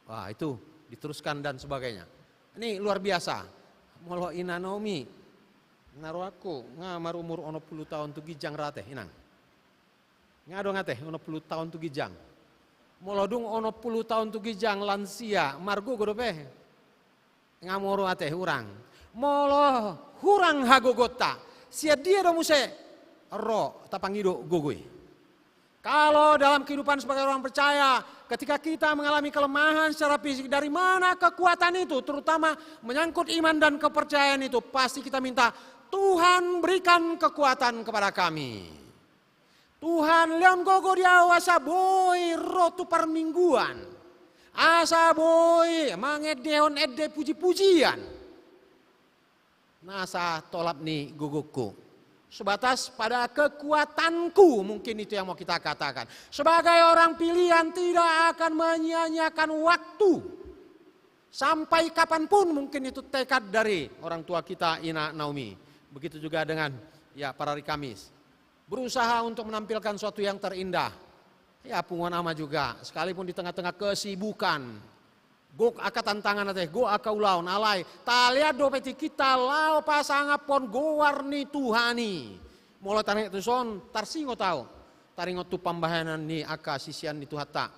Wah itu diteruskan dan sebagainya. Ini luar biasa. Molo ina Naomi naruh aku ngamar umur 10 tahun tu gijang rate inang. Ngado ngate 10 tahun tu gijang. Molo dung 10 tahun tu gijang lansia margo godope. Ngamoro ate hurang. Molo hurang hagogota. Sia dia do muse ro tapangido gogoi. Kalau dalam kehidupan sebagai orang percaya, ketika kita mengalami kelemahan secara fisik, dari mana kekuatan itu, terutama menyangkut iman dan kepercayaan itu, pasti kita minta, Tuhan berikan kekuatan kepada kami. Tuhan liam gogo dia asa boy rotu permingguan. Asa boy mangedehon ede puji-pujian. Nasa tolap nih gogoku. Sebatas pada kekuatanku mungkin itu yang mau kita katakan. Sebagai orang pilihan tidak akan menyia-nyiakan waktu. Sampai kapanpun mungkin itu tekad dari orang tua kita Ina Naomi. Begitu juga dengan ya para Kamis. Berusaha untuk menampilkan sesuatu yang terindah. Ya punguan ama juga. Sekalipun di tengah-tengah kesibukan. Gok aka tantangan teh, go aka ulaun alai. Talia dopeti kita lau pasangapon go warni Tuhani. Mula tarik tu son tarsingo tau. Taringo tu pambahanan ni aka sisian ni Tuhata.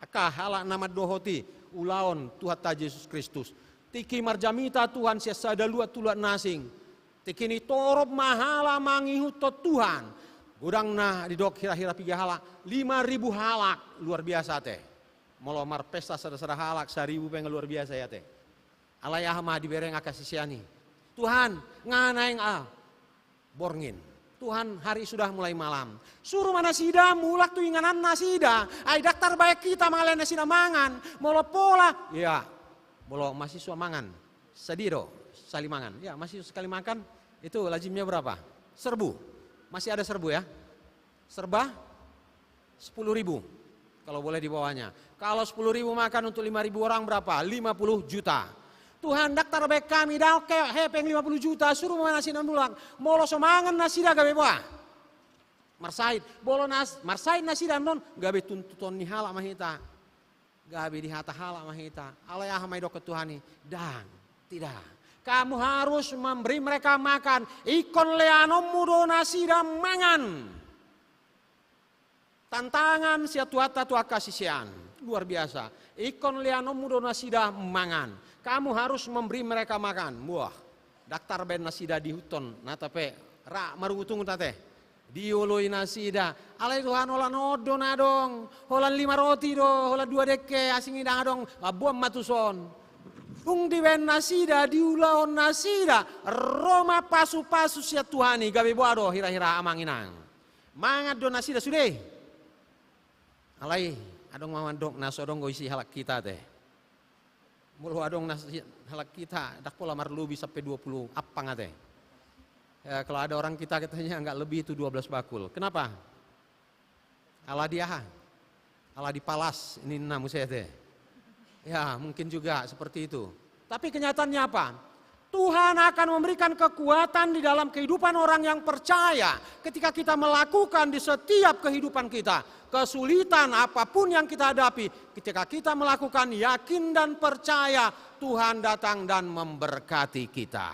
Aka halak nama dohoti ulaun Tuhata Yesus Kristus. Tiki marjamita Tuhan siasada luat tulat nasing. Tiki ni torob mahala mangihut to Tuhan. Gudang nah di dok hira-hira 3 halak, 5.000 halak luar biasa teh. Molo mar pesta sada-sada halak 1.000 pengen luar biasa ya teh. Alay ahma dibereng akasisiani. Tuhan nganaing borngin. Tuhan hari sudah mulai malam. Suruh mana sida mulak tu inganan nasida. Ai daktar baik kita mangalen nasida mangan. Molo pola. Ya. Molo mahasiswa mangan. Sediro sali mangan. Ya masih sekali makan. Itu lazimnya berapa? 1000. Masih ada 1000 ya. Serba 10.000. Kalau boleh di bawahnya. Kalau 10.000 makan untuk 5.000 orang berapa? 50 juta. Tuhan daktar baik kami dah hepeng 50 juta suruh mana nasi bulan. Molo somangan nasi dah gabe buah. Marsaid, bolo marsaid nasi dah non gabe tuntuton ni hala mahita. Gabe di hata hala mahita. Alaya hamai dok Tuhan ni. Dan tidak. Kamu harus memberi mereka makan. Ikon leanom mudo nasi dah mangan. Tantangan sia tuata tua kasisian. Luar biasa. Ikon leanom mudo nasida mangan. Kamu harus memberi mereka makan. Wah, daktar ben nasida di huton. Nah tapi, marugutung tate. Dioloi nasida. Alai Tuhan holan odo na dong. Holan 5 roti do. Holan 2 deke asing idang dong. Buam matuson. Ung di ben nasida. Diulaon nasida. Roma pasu-pasu sia Tuhani. Gabi buado hira-hira amang inang. Mangat do nasida sudah. Alai, adong mamandok naso dong isi halak kita teh. Mulu adong nasi halak kita, dak pola marlubi sampai 20 apang teh. Ya, kalau ada orang kita katanya enggak lebih itu 12 bakul. Kenapa? Ala dia, ala dipalas ini namu saya teh. Ya mungkin juga seperti itu. Tapi kenyataannya apa? Tuhan akan memberikan kekuatan di dalam kehidupan orang yang percaya ketika kita melakukan di setiap kehidupan kita. Kesulitan apapun yang kita hadapi, ketika kita melakukan yakin dan percaya, Tuhan datang dan memberkati kita.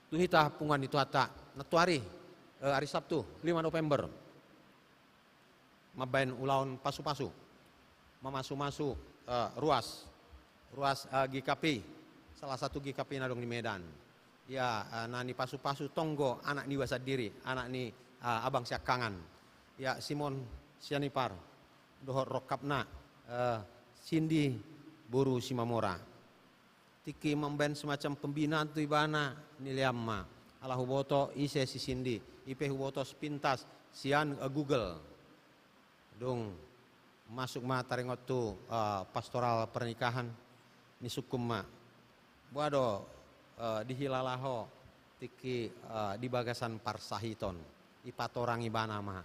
Tuhita pungan itu hata, natuari, hari Sabtu, 5 November. Mabain ulaun pasu-pasu, memasu-masu ruas GKP. Salah satu GKP nadong di Medan. Ya, nani pasu-pasu tonggo, anak ni wasad diri, anak ni abang siakangan. Ya, Simon sianipar, dohor rokapna, Cindy buru simamora. Tiki memben semacam pembinaan tu ibana niliamma. Ala huboto ise si Cindy, ipe huboto sepintas sian Google. Dong masuk ma taringot tu pastoral pernikahan ni sukum ma. Buado dihilalaho tiki di bagasan parsahiton ipatorang ibana mah.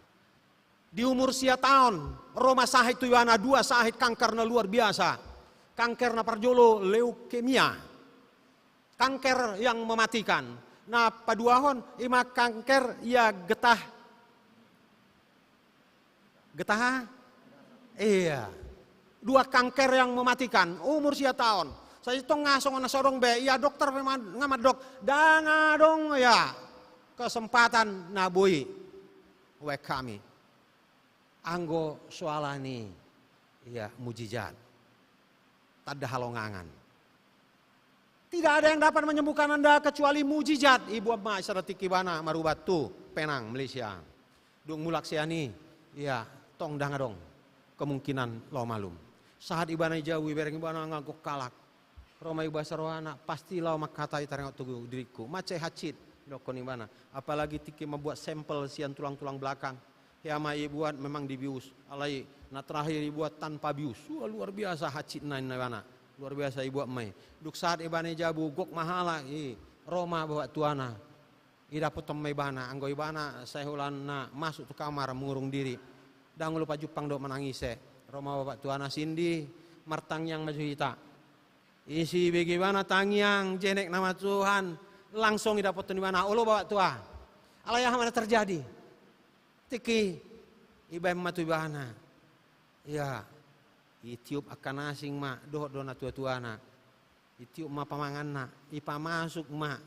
Di umur sia tahun Roma sahid tu ibana 2 sahid kanker na luar biasa. Kanker na parjolo leukemia. Kanker yang mematikan. Nah paduahon ima kanker ya getah. Iya. 2 kanker yang mematikan umur sia tahun. Saya itu ngasong nasodong be, ya dokter ngamat dok, dana dong ya kesempatan nabui, we kami, anggo soalani, ya mujizat, tada halongangan. Tidak ada yang dapat menyembuhkan anda kecuali mujizat. Ibu amma isyaratiki bana marubat tu Penang Malaysia, dung mulak siani, ya tong danga dong, kemungkinan lo malum. Saat ibana jauh ibereng ibana ngagok kalak. Roma bahasa rohana pastilah makatai tarang tugu diriku mace hacit dokon ibana apalagi tiki membuat sampel sian tulang-tulang belakang ya mai buat memang dibius alai na terakhir dibuat tanpa bius luar biasa hacit nain ibana luar biasa ibu mai duk saat ibana jabu gok mahala Roma bawa tuana ida potom ibana anggo ibana saya hulan na masuk ke kamar mengurung diri dang lupa jupang dok menangis Roma bawa tuana Cindy martang yang maju hita. Isi bagaimana tangyang jenek nama Tuhan langsung dapat di mana Allah bawa tua. Alaya mana terjadi? Tiki ibaim matu ibana. Ya, itiup akan asing mak doh dona tua-tuana. Itiup ma pamanganna, ipa masuk mak.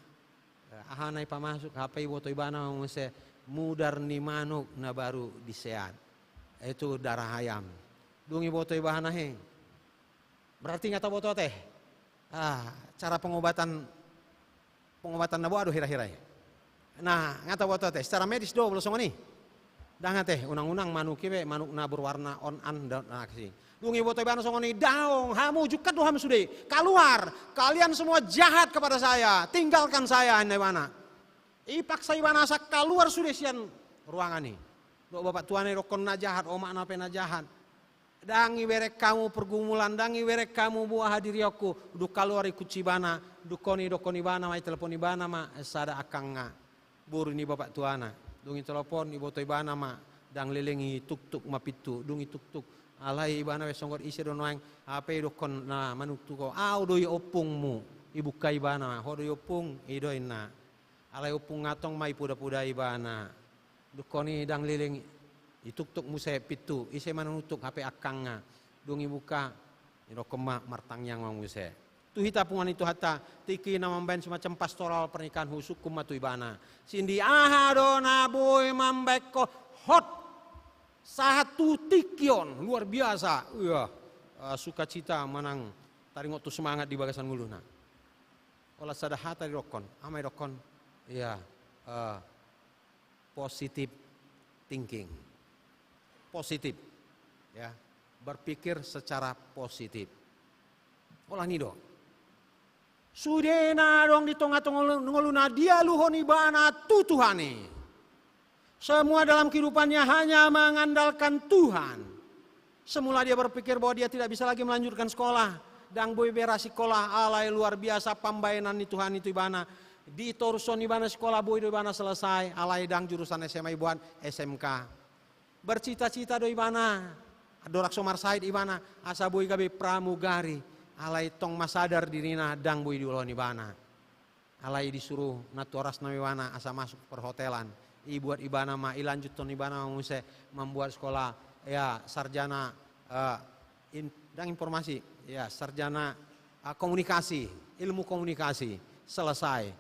Ahana ipa masuk HP boto ibana mengse mudar ni manuk na baru disehat. Itu darah ayam. Dungi boto ibana heng. Berarti ngata boto teh. Cara pengobatan nabo aduh hira-hira. Nah, ngata boto teh secara medis belum songo nih. Dah ngate unang-unang manuk kiwe manuk na berwarna on an dan aksi. Dungi botoi bana songoni daong, hamu juga doh hamu sudah. Keluar, kalian semua jahat kepada saya, tinggalkan saya ane bana. Ipaksa ibana asa keluar sudah sian ruangan ini. Dok bapak tuan rokon na jahat, omak na pena jahat. Dangi werek kamu pergumulan, dangi werek kamu buah hadiri aku. Duk keluar ikut cibana, dokoni bana, mai telepon ibana ma sada akanga. Buru ni bapak tuana, dungi telepon ibu botoi bana ma, dang lelengi tuk mapitu, dungi tuk. Alai ibana wes songgot isi donoang HP dokon na manuk tuko doi opungmu ibuka ibana doi opung idoina alai opung ngatong mai puda ibana dukoni dang liling ituk muse pitu isi manutuk HP akanga dung ibuka idokoma martang yang muse tu hita pungan itu hatta tiki na mambain semacam pastoral pernikahan husukum matu ibana sindi dona boy mambeko hot satu tikion luar biasa, sukacita menang taringot tu semangat di bagasan nguluna. Olah sada hata di rokon, amai rokon, positive thinking, positif, ya berpikir secara positif. Olah nido, sudena dong di tengah-tengah nguluna dia luhoni bana tutuhani. Semua dalam kehidupannya hanya mengandalkan Tuhan. Semula dia berpikir bahwa dia tidak bisa lagi melanjutkan sekolah. Dan boy berasi sekolah alai luar biasa pambainan itu Tuhan itu ibana. Di Torson ibana sekolah boy do ibana selesai. Alai dang jurusan SMA ibuan SMK. Bercita-cita do ibana. Dorak somar said ibana. Asa boy gabe pramugari. Alai tong masadar dirina dang boy diulon ibana. Alai disuruh naturas na ibana asa masuk perhotelan. Ibuat ibana ma ilanjut ton ibana muse membuat sekolah ya sarjana dan informasi ya sarjana komunikasi ilmu komunikasi selesai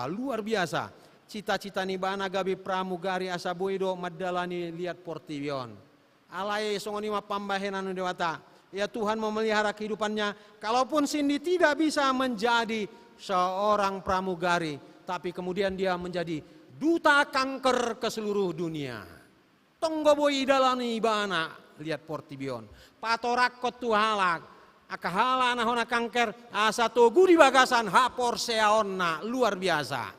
luar biasa cita-cita ni bana gabi pramugari asa boido madalani lihat portivion alai songoni ma pambahenan dewata ya Tuhan memelihara kehidupannya kalaupun Cindy tidak bisa menjadi seorang pramugari tapi kemudian dia menjadi duta kanker ke seluruh dunia. Tonggo boy dalani ibana lihat portibion. Patorakot tu halak. Akahala nahona kanker asa togu di bagasan hapor seaonna luar biasa.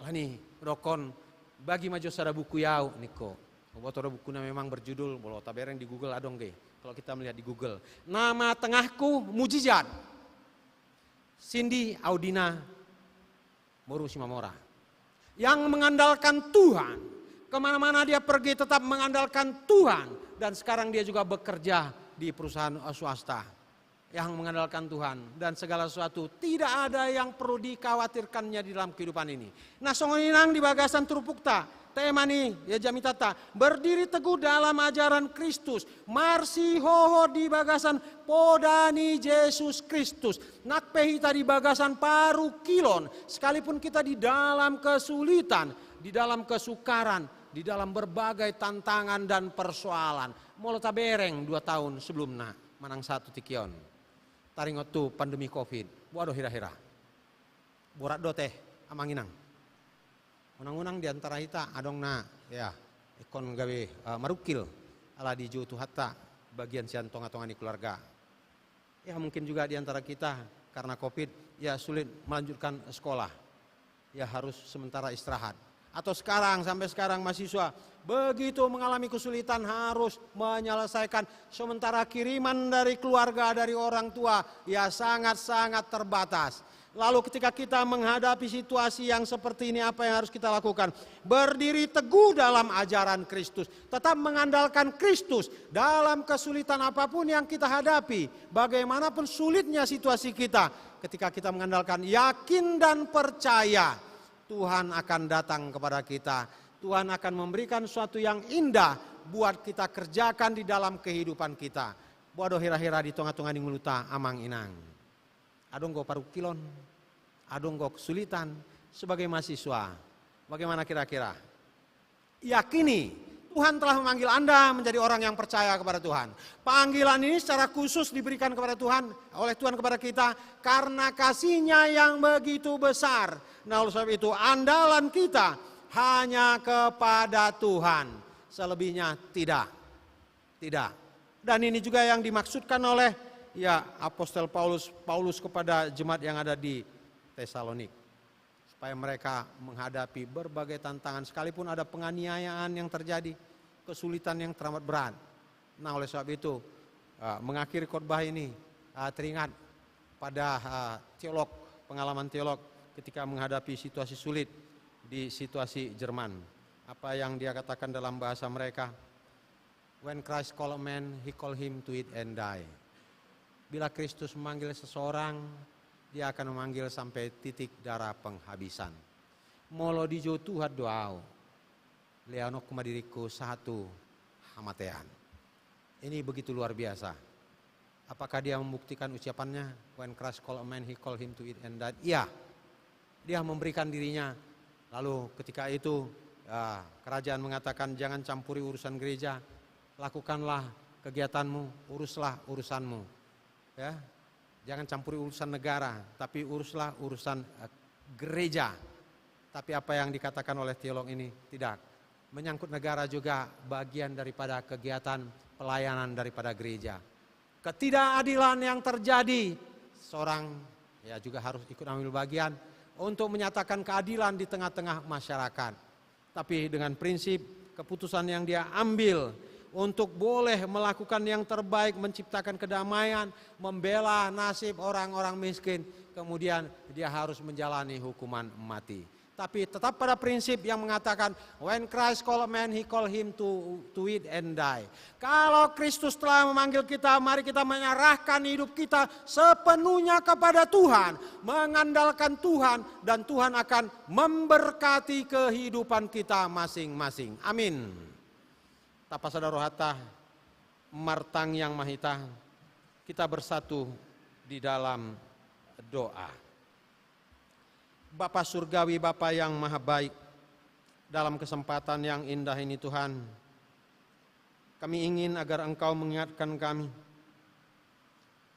Lani rokon bagi maju sada buku yau niko. Botora buku memang berjudul bolo tabereng di Google adong ge. Kalau kita melihat di Google. Nama tengahku mujizat. Cindy Audina Moru Simamora. Yang mengandalkan Tuhan, kemana-mana dia pergi tetap mengandalkan Tuhan. Dan sekarang dia juga bekerja di perusahaan swasta yang mengandalkan Tuhan. Dan segala sesuatu tidak ada yang perlu dikhawatirkannya di dalam kehidupan ini. Nah songoninang di bagasan Trupukta, tema nih ya jamitata, berdiri teguh dalam ajaran Kristus. Marsi hoho di bagasan podani Yesus Kristus. Nakpehita di bagasan paru kilon. Sekalipun kita di dalam kesulitan, di dalam kesukaran, di dalam berbagai tantangan dan persoalan. Molo tabereng 2 tahun sebelumnya, manang satu tikion. Taringot tu pandemi COVID. Waduh hira-hira. Borat do teh amanginang. Unang-unang di antara kita adong na ya ikon gawe marukil ala di jutu hatta bagian sian tonga-tonga di keluarga. Ya mungkin juga di antara kita karena COVID ya sulit melanjutkan sekolah. Ya harus sementara istirahat. Atau sampai sekarang mahasiswa begitu mengalami kesulitan harus menyelesaikan sementara kiriman dari keluarga dari orang tua ya sangat-sangat terbatas. Lalu ketika kita menghadapi situasi yang seperti ini apa yang harus kita lakukan? Berdiri teguh dalam ajaran Kristus. Tetap mengandalkan Kristus dalam kesulitan apapun yang kita hadapi. Bagaimanapun sulitnya situasi kita. Ketika kita mengandalkan yakin dan percaya Tuhan akan datang kepada kita. Tuhan akan memberikan sesuatu yang indah buat kita kerjakan di dalam kehidupan kita. Bodoh hira-hira di tengah-tengah di nguluta amang inang. Adong go paru kilon, adong go kesulitan sebagai mahasiswa. Bagaimana kira-kira? Yakini Tuhan telah memanggil Anda menjadi orang yang percaya kepada Tuhan. Panggilan ini secara khusus diberikan kepada Tuhan, oleh Tuhan kepada kita karena kasih-Nya yang begitu besar. Nah oleh sebab itu andalan kita hanya kepada Tuhan. Selebihnya tidak. Tidak. Dan ini juga yang dimaksudkan oleh apostol Paulus kepada jemaat yang ada di Tesalonik. Supaya mereka menghadapi berbagai tantangan sekalipun ada penganiayaan yang terjadi, kesulitan yang teramat berat. Nah, oleh sebab itu mengakhiri khotbah ini teringat pada pengalaman teolog ketika menghadapi situasi sulit di situasi Jerman. Apa yang dia katakan dalam bahasa mereka, when Christ call a man, he call him to eat and die. Bila Kristus memanggil seseorang, dia akan memanggil sampai titik darah penghabisan. Molo dijo Tuhan doao, leano kumadiriku satu hamatean. Ini begitu luar biasa. Apakah dia membuktikan ucapannya, when Christ call a man, he call him to eat and die? Iya, dia memberikan dirinya. Lalu ketika itu kerajaan mengatakan jangan campuri urusan gereja, lakukanlah kegiatanmu, uruslah urusanmu. Ya, jangan campuri urusan negara, tapi uruslah urusan gereja. Tapi apa yang dikatakan oleh teolog ini tidak. Menyangkut negara juga bagian daripada kegiatan pelayanan daripada gereja. Ketidakadilan yang terjadi, seorang juga harus ikut ambil bagian untuk menyatakan keadilan di tengah-tengah masyarakat. Tapi dengan prinsip keputusan yang dia ambil untuk boleh melakukan yang terbaik, menciptakan kedamaian, membela nasib orang-orang miskin, kemudian dia harus menjalani hukuman mati. Tapi tetap pada prinsip yang mengatakan when Christ call a man, he call him to eat and die. Kalau Kristus telah memanggil kita, mari kita menyerahkan hidup kita sepenuhnya kepada Tuhan, mengandalkan Tuhan, dan Tuhan akan memberkati kehidupan kita masing-masing. Amin. Tapa sadaro hata martang yang mahita, kita bersatu di dalam doa. Bapa surgawi, Bapa yang maha baik, dalam kesempatan yang indah ini Tuhan, kami ingin agar Engkau mengingatkan kami.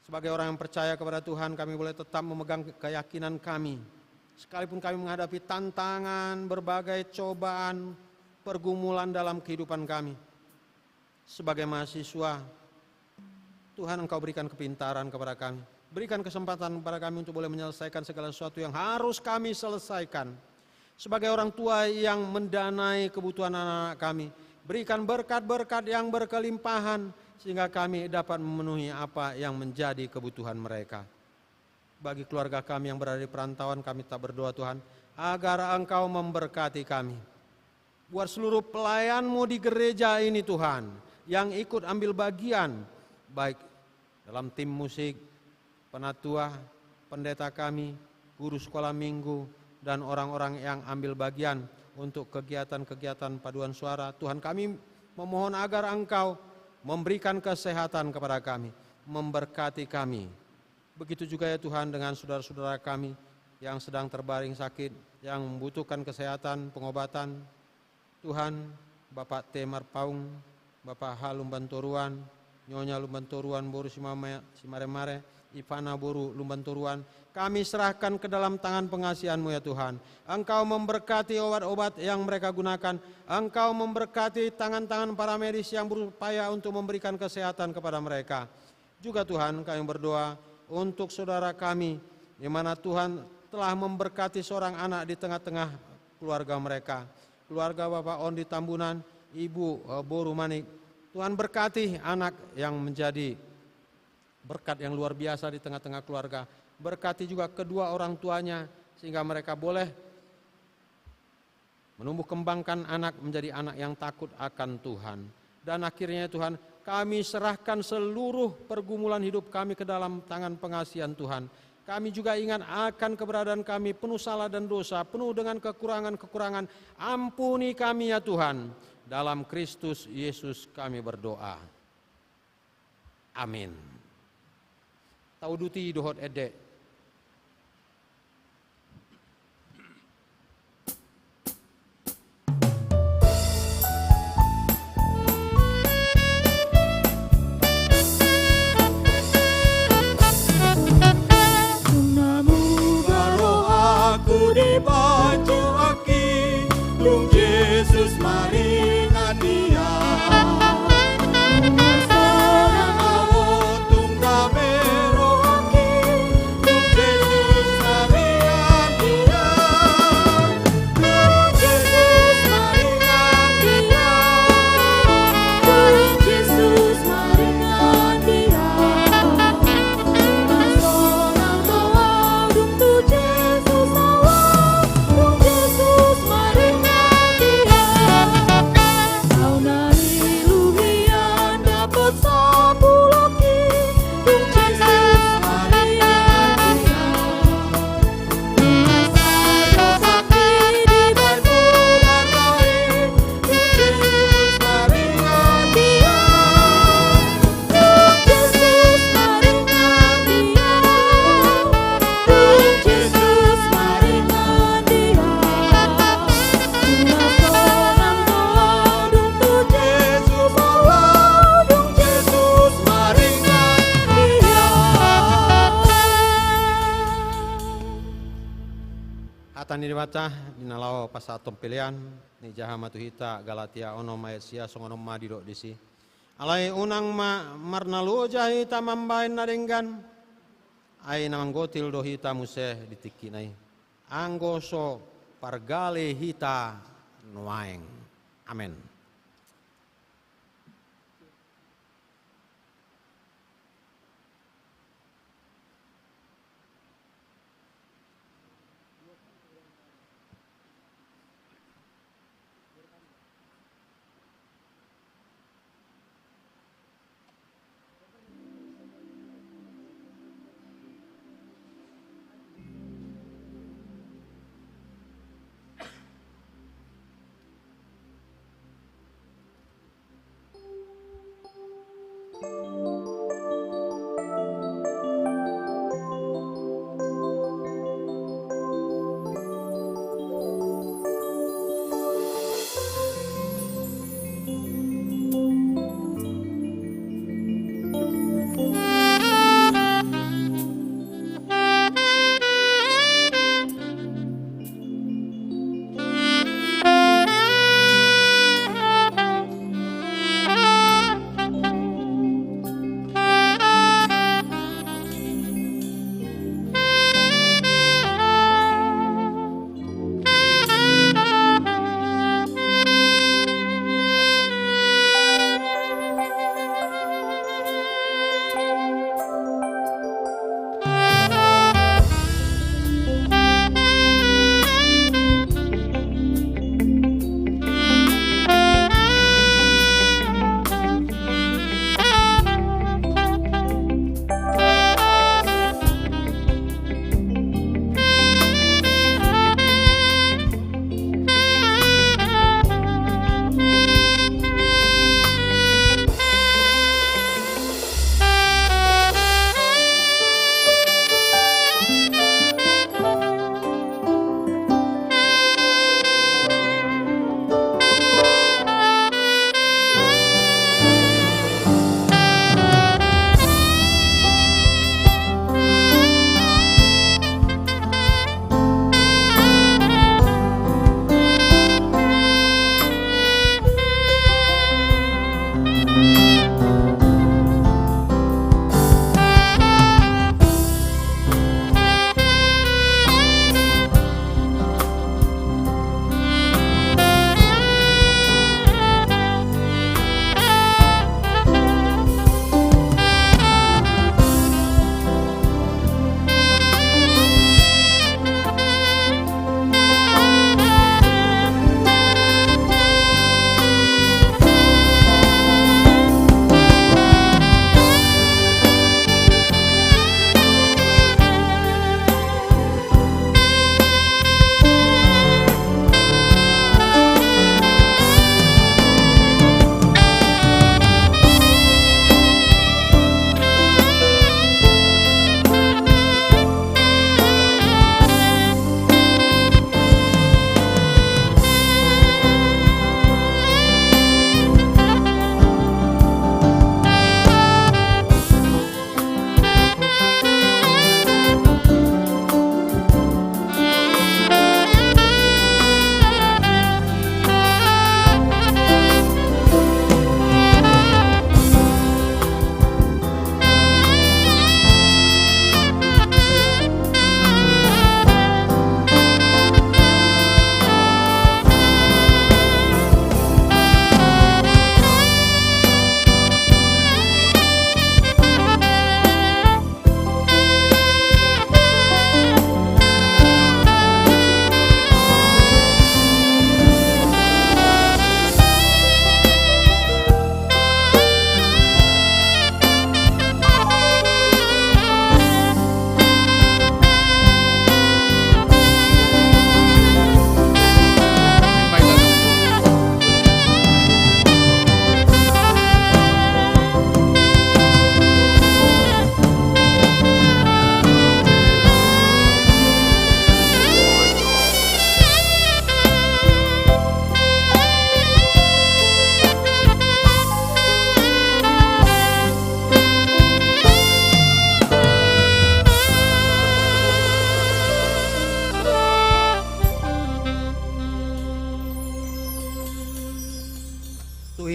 Sebagai orang yang percaya kepada Tuhan, kami boleh tetap memegang keyakinan kami. Sekalipun kami menghadapi tantangan, berbagai cobaan, pergumulan dalam kehidupan kami. Sebagai mahasiswa, Tuhan Engkau berikan kepintaran kepada kami. Berikan kesempatan kepada kami untuk boleh menyelesaikan segala sesuatu yang harus kami selesaikan. Sebagai orang tua yang mendanai kebutuhan anak-anak kami, berikan berkat-berkat yang berkelimpahan sehingga kami dapat memenuhi apa yang menjadi kebutuhan mereka. Bagi keluarga kami yang berada di perantauan, kami tak berdoa Tuhan, agar Engkau memberkati kami. Buat seluruh pelayan-Mu di gereja ini Tuhan, yang ikut ambil bagian, baik dalam tim musik, penatua, pendeta kami, guru sekolah minggu, dan orang-orang yang ambil bagian untuk kegiatan-kegiatan paduan suara. Tuhan, kami memohon agar Engkau memberikan kesehatan kepada kami, memberkati kami. Begitu juga ya Tuhan dengan saudara-saudara kami yang sedang terbaring sakit, yang membutuhkan kesehatan, pengobatan. Tuhan, Bapak Temar Paung, Bapak H. Lumbantoruan, Nyonya Lumbantoruan, Boru Simare-mare, Ivana Boru Lumbantoruan, kami serahkan ke dalam tangan pengasihan-Mu ya Tuhan. Engkau memberkati obat-obat yang mereka gunakan. Engkau memberkati tangan-tangan para medis yang berupaya untuk memberikan kesehatan kepada mereka. Juga Tuhan, kami berdoa untuk saudara kami, di mana Tuhan telah memberkati seorang anak di tengah-tengah keluarga mereka. Keluarga Bapak Ondi Tambunan, Ibu Boru Manik. Tuhan berkati anak yang menjadi berkat yang luar biasa di tengah-tengah keluarga. Berkati juga kedua orang tuanya sehingga mereka boleh menumbuh kembangkan anak menjadi anak yang takut akan Tuhan. Dan akhirnya Tuhan, kami serahkan seluruh pergumulan hidup kami ke dalam tangan pengasihan Tuhan. Kami juga ingat akan keberadaan kami penuh salah dan dosa, penuh dengan kekurangan-kekurangan. Ampuni kami ya Tuhan. Dalam Kristus Yesus kami berdoa. Amin. Tauduti dohot ede. Namu baru aku dibaca aki, Lung Yesus mari ngadia. Atan ni dibata dinalaw pasatom pilihan ni jaha matuhita Galatia onom ayat sia songonom madiro disi. Alay unang marnalu jahita mambain na denggan ay namanggotil do hita museh ditikinay. Anggoso pargale hita nuaeng. Amen.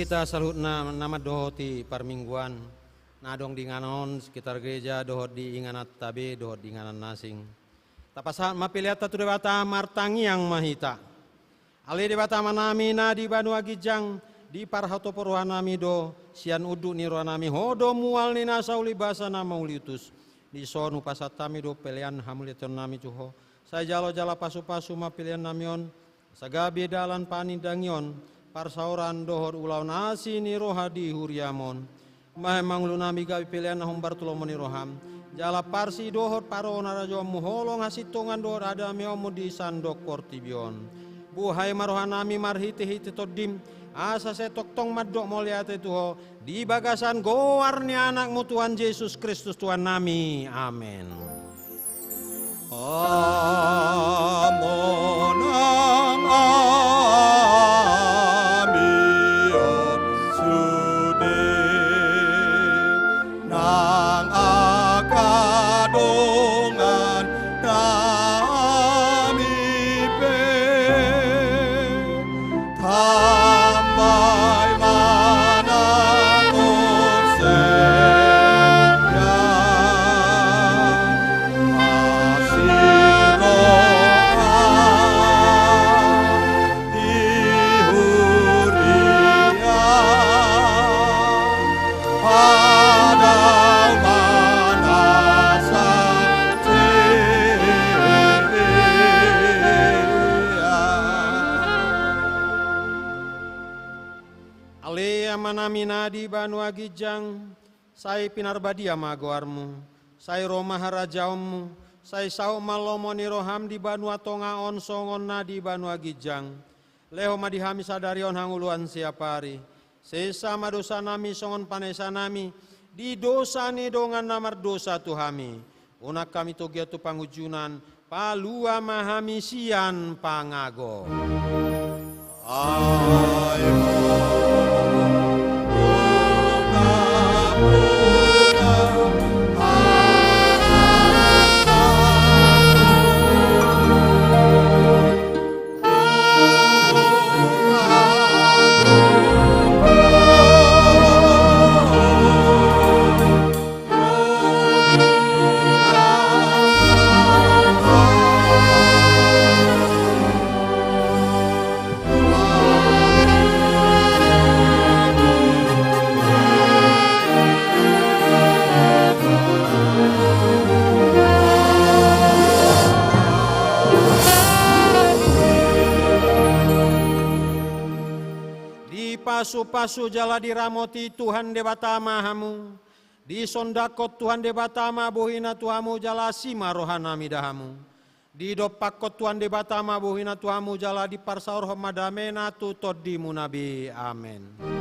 kita salutna nama dohoti parmingguan. Nadong di nganon sekitar gereja dohot di inganat tabe dohot di inganan nasing. Tapasat mapiliata tu debata martangi yang mahita. Ali debata manami na di Banu Agijang di parhato poruhanami do sian udu ni rohanami hodo mual ni nasauli basa nama uliutus. Di sonu pasatami do pelian hamuliton nami cuho. Saya jalo-jala pasu-pasu mapilian namion. Sagabi dalan panindangion. Parsauran dohor ulau nasi ni rohadi huriamon. Mahemang lunami gawi pilihan na humbar tulomoni roham. Jala parsi dohor paro narajo muholong hasitungan dohor ada miomu di sandok portibion. Buhay marohanami marhiti-hiti todim. Asa setok tong madok moliate tuho. Di bagasan gowarni anakmu Tuhan Yesus Kristus Tuhan nami. Amin. Amonang amion sude nang akadongan kami pe tambay manangon senya Manamina di Banu Agijang, saya pinarbadia magoarmu, saya Roma harajaummu, saya sau malomoni roham di Banu Atonga on songon na di Banu Agijang, leho madihami sadarion hanguluan siapari, sesama dosa nami songon panesa nami, di dosa ni dongan namar dosa tuhami, unak kami togia tu pangujunan, palua mahami sian pangago. Pasu-pasu jala diramoti Tuhan debatama hamu. Di sondakot Tuhan debatama bohina tuhamu jala sima rohanami dahamu. Di dopakot Tuhan debatama bohina tuhamu jala di parsaur homadamena tu todimu nabi. Amin.